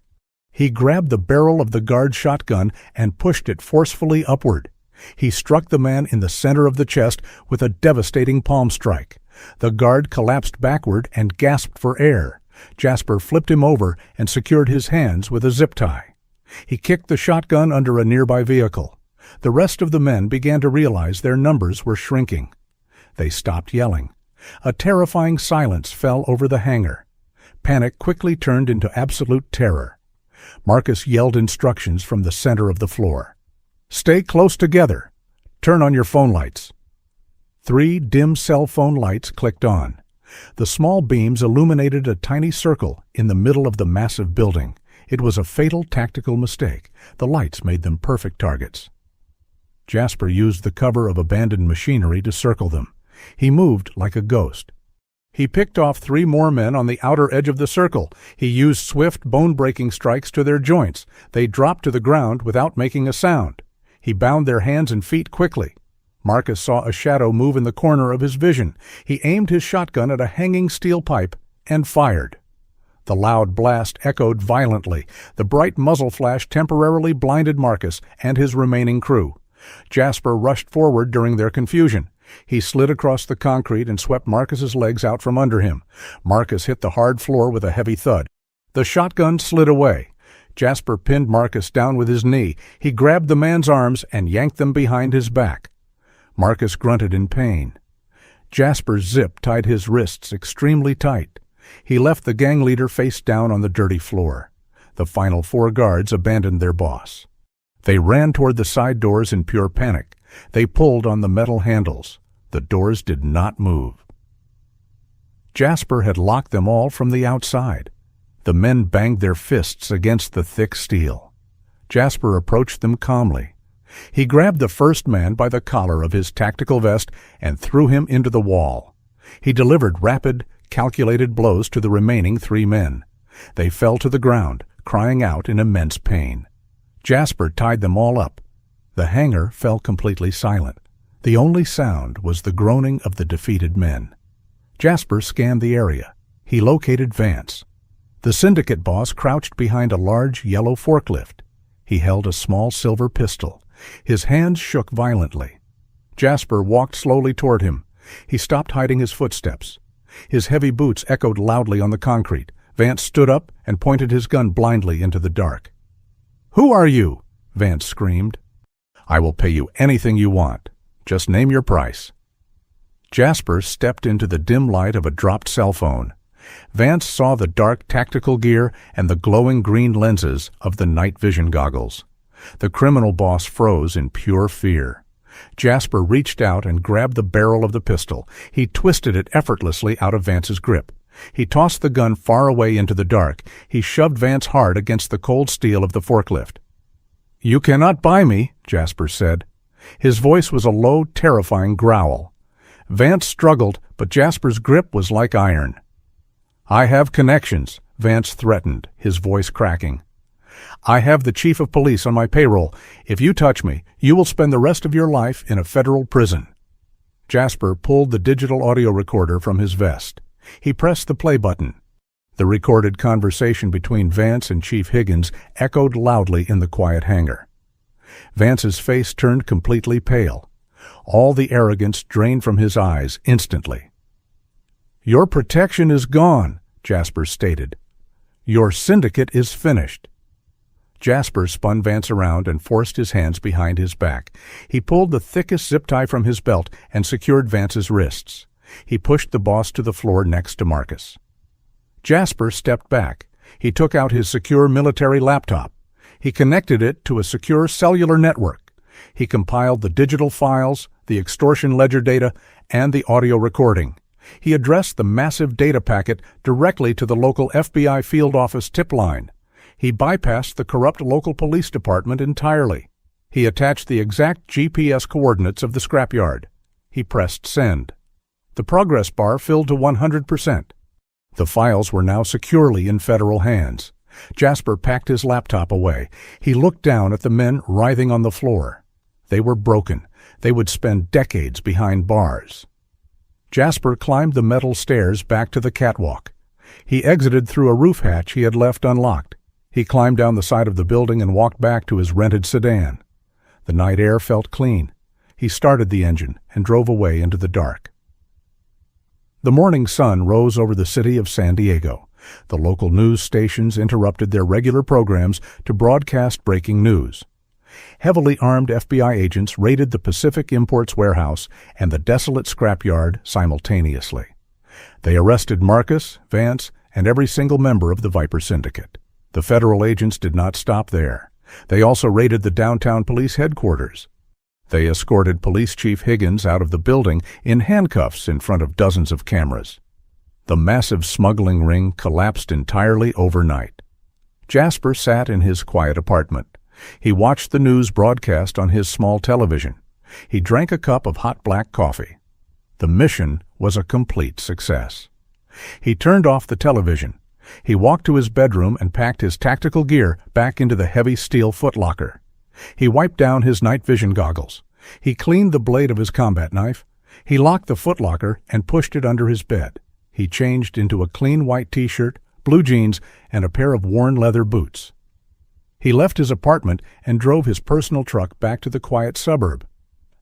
He grabbed the barrel of the guard's shotgun and pushed it forcefully upward. He struck the man in the center of the chest with a devastating palm strike. The guard collapsed backward and gasped for air. Jasper flipped him over and secured his hands with a zip tie. He kicked the shotgun under a nearby vehicle. The rest of the men began to realize their numbers were shrinking. They stopped yelling. A terrifying silence fell over the hangar. Panic quickly turned into absolute terror. Marcus yelled instructions from the center of the floor. "Stay close together. Turn on your phone lights." 3 dim cell phone lights clicked on. The small beams illuminated a tiny circle in the middle of the massive building. It was a fatal tactical mistake. The lights made them perfect targets. Jasper used the cover of abandoned machinery to circle them. He moved like a ghost. He picked off 3 more men on the outer edge of the circle. He used swift, bone-breaking strikes to their joints. They dropped to the ground without making a sound. He bound their hands and feet quickly. Marcus saw a shadow move in the corner of his vision. He aimed his shotgun at a hanging steel pipe and fired. The loud blast echoed violently. The bright muzzle flash temporarily blinded Marcus and his remaining crew. Jasper rushed forward during their confusion. He slid across the concrete and swept Marcus's legs out from under him. Marcus hit the hard floor with a heavy thud. The shotgun slid away. Jasper pinned Marcus down with his knee. He grabbed the man's arms and yanked them behind his back. Marcus grunted in pain. Jasper's zip tied his wrists extremely tight. He left the gang leader face down on the dirty floor. The final 4 guards abandoned their boss. They ran toward the side doors in pure panic. They pulled on the metal handles. The doors did not move. Jasper had locked them all from the outside. The men banged their fists against the thick steel. Jasper approached them calmly. He grabbed the first man by the collar of his tactical vest and threw him into the wall. He delivered rapid, calculated blows to the remaining 3 men. They fell to the ground, crying out in immense pain. Jasper tied them all up. The hangar fell completely silent. The only sound was the groaning of the defeated men. Jasper scanned the area. He located Vance. The syndicate boss crouched behind a large yellow forklift. He held a small silver pistol. His hands shook violently. Jasper walked slowly toward him. He stopped hiding his footsteps. His heavy boots echoed loudly on the concrete. Vance stood up and pointed his gun blindly into the dark. "Who are you?" Vance screamed. "I will pay you anything you want. Just name your price." Jasper stepped into the dim light of a dropped cell phone. Vance saw the dark tactical gear and the glowing green lenses of the night vision goggles. The criminal boss froze in pure fear. Jasper reached out and grabbed the barrel of the pistol. He twisted it effortlessly out of Vance's grip. He tossed the gun far away into the dark. He shoved Vance hard against the cold steel of the forklift. "You cannot buy me," Jasper said. His voice was a low, terrifying growl. Vance struggled, but Jasper's grip was like iron. "I have connections," Vance threatened, his voice cracking. "I have the chief of police on my payroll. If you touch me, you will spend the rest of your life in a federal prison." Jasper pulled the digital audio recorder from his vest. He pressed the play button. The recorded conversation between Vance and Chief Higgins echoed loudly in the quiet hangar. Vance's face turned completely pale. All the arrogance drained from his eyes instantly. "Your protection is gone," Jasper stated. "Your syndicate is finished." Jasper spun Vance around and forced his hands behind his back. He pulled the thickest zip tie from his belt and secured Vance's wrists. He pushed the boss to the floor next to Marcus. Jasper stepped back. He took out his secure military laptop. He connected it to a secure cellular network. He compiled the digital files, the extortion ledger data, and the audio recording. He addressed the massive data packet directly to the local FBI field office tip line. He bypassed the corrupt local police department entirely. He attached the exact GPS coordinates of the scrapyard. He pressed send. The progress bar filled to 100%. The files were now securely in federal hands. Jasper packed his laptop away. He looked down at the men writhing on the floor. They were broken. They would spend decades behind bars. Jasper climbed the metal stairs back to the catwalk. He exited through a roof hatch he had left unlocked. He climbed down the side of the building and walked back to his rented sedan. The night air felt clean. He started the engine and drove away into the dark. The morning sun rose over the city of San Diego. The local news stations interrupted their regular programs to broadcast breaking news. Heavily armed FBI agents raided the Pacific Imports warehouse and the desolate scrapyard simultaneously. They arrested Marcus, Vance, and every single member of the Viper Syndicate. The federal agents did not stop there. They also raided the downtown police headquarters. They escorted Police Chief Higgins out of the building in handcuffs in front of dozens of cameras. The massive smuggling ring collapsed entirely overnight. Jasper sat in his quiet apartment. He watched the news broadcast on his small television. He drank a cup of hot black coffee. The mission was a complete success. He turned off the television. He walked to his bedroom and packed his tactical gear back into the heavy steel footlocker. He wiped down his night vision goggles. He cleaned the blade of his combat knife. He locked the footlocker and pushed it under his bed. He changed into a clean white t-shirt, blue jeans, and a pair of worn leather boots. He left his apartment and drove his personal truck back to the quiet suburb.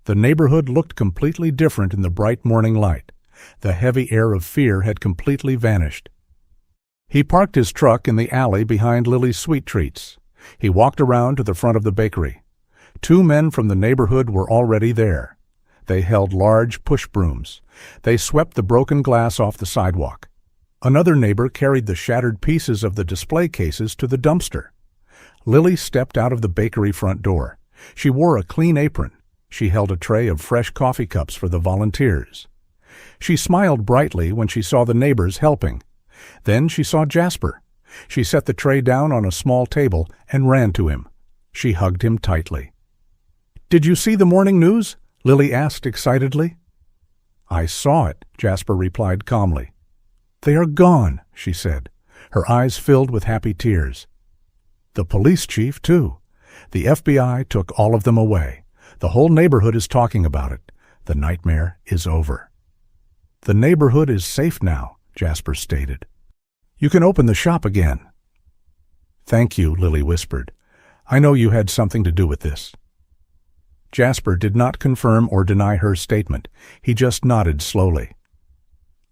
The neighborhood looked completely different in the bright morning light. The heavy air of fear had completely vanished. He parked his truck in the alley behind Lily's Sweet Treats. He walked around to the front of the bakery. 2 men from the neighborhood were already there. They held large push brooms. They swept the broken glass off the sidewalk. Another neighbor carried the shattered pieces of the display cases to the dumpster. Lily stepped out of the bakery front door. She wore a clean apron. She held a tray of fresh coffee cups for the volunteers. She smiled brightly when she saw the neighbors helping. Then she saw Jasper. She set the tray down on a small table and ran to him. She hugged him tightly. "Did you see the morning news?" Lily asked excitedly. "I saw it," Jasper replied calmly. "They are gone," she said, her eyes filled with happy tears. "The police chief, too. The FBI took all of them away. The whole neighborhood is talking about it. The nightmare is over." "The neighborhood is safe now," Jasper stated. "You can open the shop again." "Thank you," Lily whispered. "I know you had something to do with this." Jasper did not confirm or deny her statement. He just nodded slowly.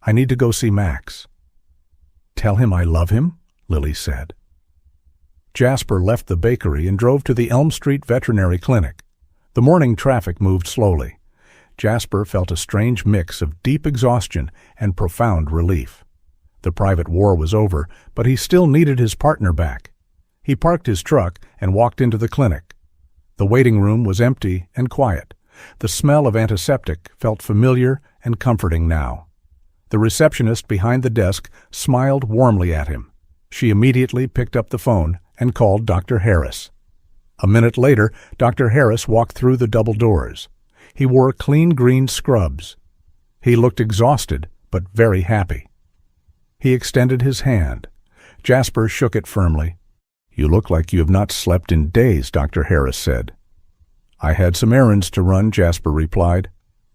"I need to go see Max." "Tell him I love him," Lily said. Jasper left the bakery and drove to the Elm Street Veterinary Clinic. The morning traffic moved slowly. Jasper felt a strange mix of deep exhaustion and profound relief. The private war was over, but he still needed his partner back. He parked his truck and walked into the clinic. The waiting room was empty and quiet. The smell of antiseptic felt familiar and comforting now. The receptionist behind the desk smiled warmly at him. She immediately picked up the phone and called Dr. Harris. A minute later, Dr. Harris walked through the double doors. He wore clean green scrubs. He looked exhausted, but very happy. He extended his hand. Jasper shook it firmly. "You look like you have not slept in days," Dr. Harris said. "I had some errands to run," Jasper replied.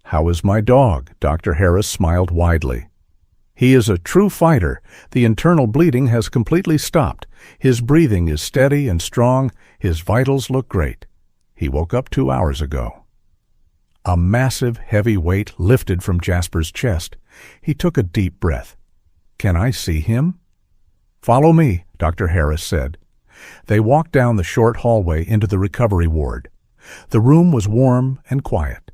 "How is my dog?" Dr. Harris smiled widely. "He is a true fighter. The internal bleeding has completely stopped. His breathing is steady and strong. His vitals look great. He woke up 2 hours ago." A massive, heavy weight lifted from Jasper's chest. He took a deep breath. "Can I see him?" "Follow me," Dr. Harris said. They walked down the short hallway into the recovery ward. The room was warm and quiet.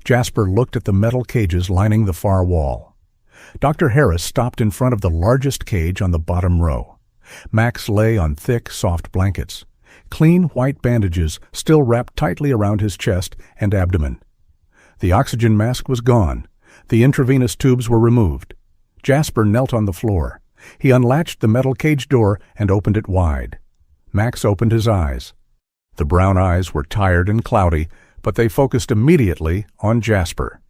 Jasper looked at the metal cages lining the far wall. Dr. Harris stopped in front of the largest cage on the bottom row. Max lay on thick, soft blankets. Clean, white bandages still wrapped tightly around his chest and abdomen. The oxygen mask was gone. The intravenous tubes were removed. Jasper knelt on the floor. He unlatched the metal cage door and opened it wide. Max opened his eyes. The brown eyes were tired and cloudy, but they focused immediately on Jasper.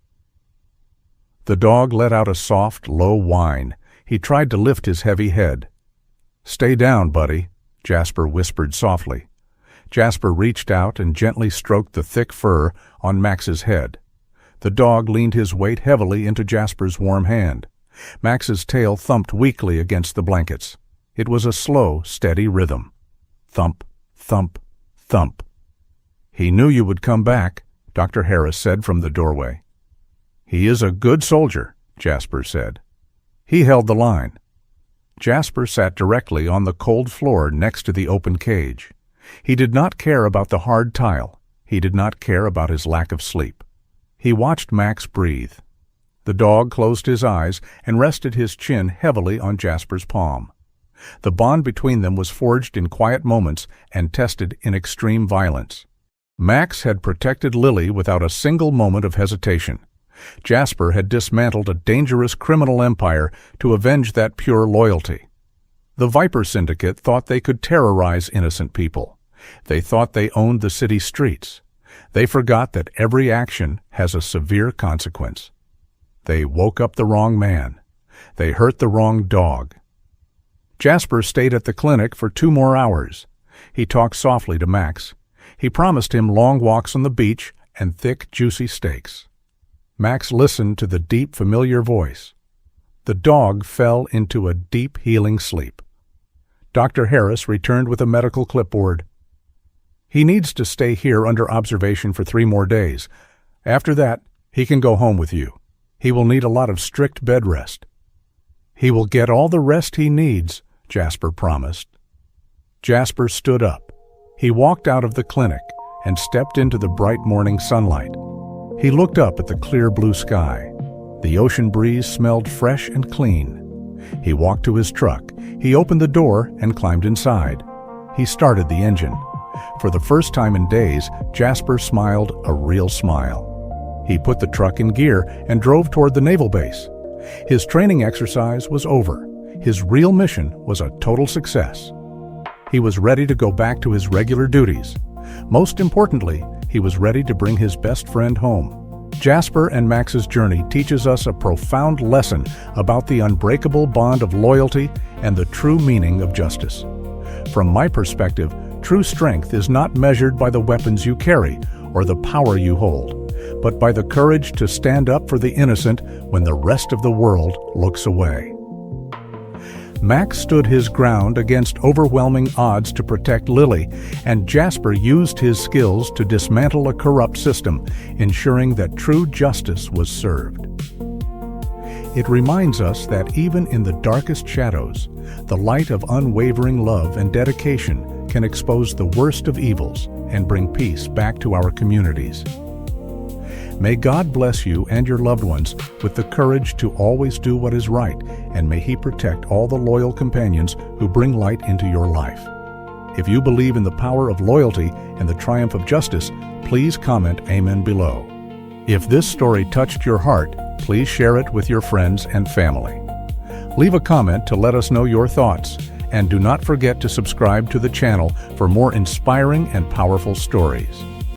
The dog let out a soft, low whine. He tried to lift his heavy head. "Stay down, buddy," Jasper whispered softly. Jasper reached out and gently stroked the thick fur on Max's head. The dog leaned his weight heavily into Jasper's warm hand. Max's tail thumped weakly against the blankets. It was a slow, steady rhythm. Thump, thump, thump. "He knew you would come back," Dr. Harris said from the doorway. "He is a good soldier," Jasper said. He held the line. Jasper sat directly on the cold floor next to the open cage. He did not care about the hard tile. He did not care about his lack of sleep. He watched Max breathe. The dog closed his eyes and rested his chin heavily on Jasper's palm. The bond between them was forged in quiet moments and tested in extreme violence. Max had protected Lily without a single moment of hesitation. Jasper had dismantled a dangerous criminal empire to avenge that pure loyalty. The Viper Syndicate thought they could terrorize innocent people. They thought they owned the city streets. They forgot that every action has a severe consequence. They woke up the wrong man. They hurt the wrong dog. Jasper stayed at the clinic for 2 more hours. He talked softly to Max. He promised him long walks on the beach and thick, juicy steaks. Max listened to the deep, familiar voice. The dog fell into a deep, healing sleep. Dr. Harris returned with a medical clipboard. "He needs to stay here under observation for 3 more days. After that, he can go home with you. He will need a lot of strict bed rest." "He will get all the rest he needs," Jasper promised. Jasper stood up. He walked out of the clinic and stepped into the bright morning sunlight. He looked up at the clear blue sky. The ocean breeze smelled fresh and clean. He walked to his truck. He opened the door and climbed inside. He started the engine. For the first time in days, Jasper smiled a real smile. He put the truck in gear and drove toward the naval base. His training exercise was over. His real mission was a total success. He was ready to go back to his regular duties. Most importantly, he was ready to bring his best friend home. Jasper and Max's journey teaches us a profound lesson about the unbreakable bond of loyalty and the true meaning of justice. From my perspective, true strength is not measured by the weapons you carry or the power you hold, but by the courage to stand up for the innocent when the rest of the world looks away. Max stood his ground against overwhelming odds to protect Lily, and Jasper used his skills to dismantle a corrupt system, ensuring that true justice was served. It reminds us that even in the darkest shadows, the light of unwavering love and dedication can expose the worst of evils and bring peace back to our communities. May God bless you and your loved ones with the courage to always do what is right, and may He protect all the loyal companions who bring light into your life. If you believe in the power of loyalty and the triumph of justice, please comment Amen below. If this story touched your heart, please share it with your friends and family. Leave a comment to let us know your thoughts, and do not forget to subscribe to the channel for more inspiring and powerful stories.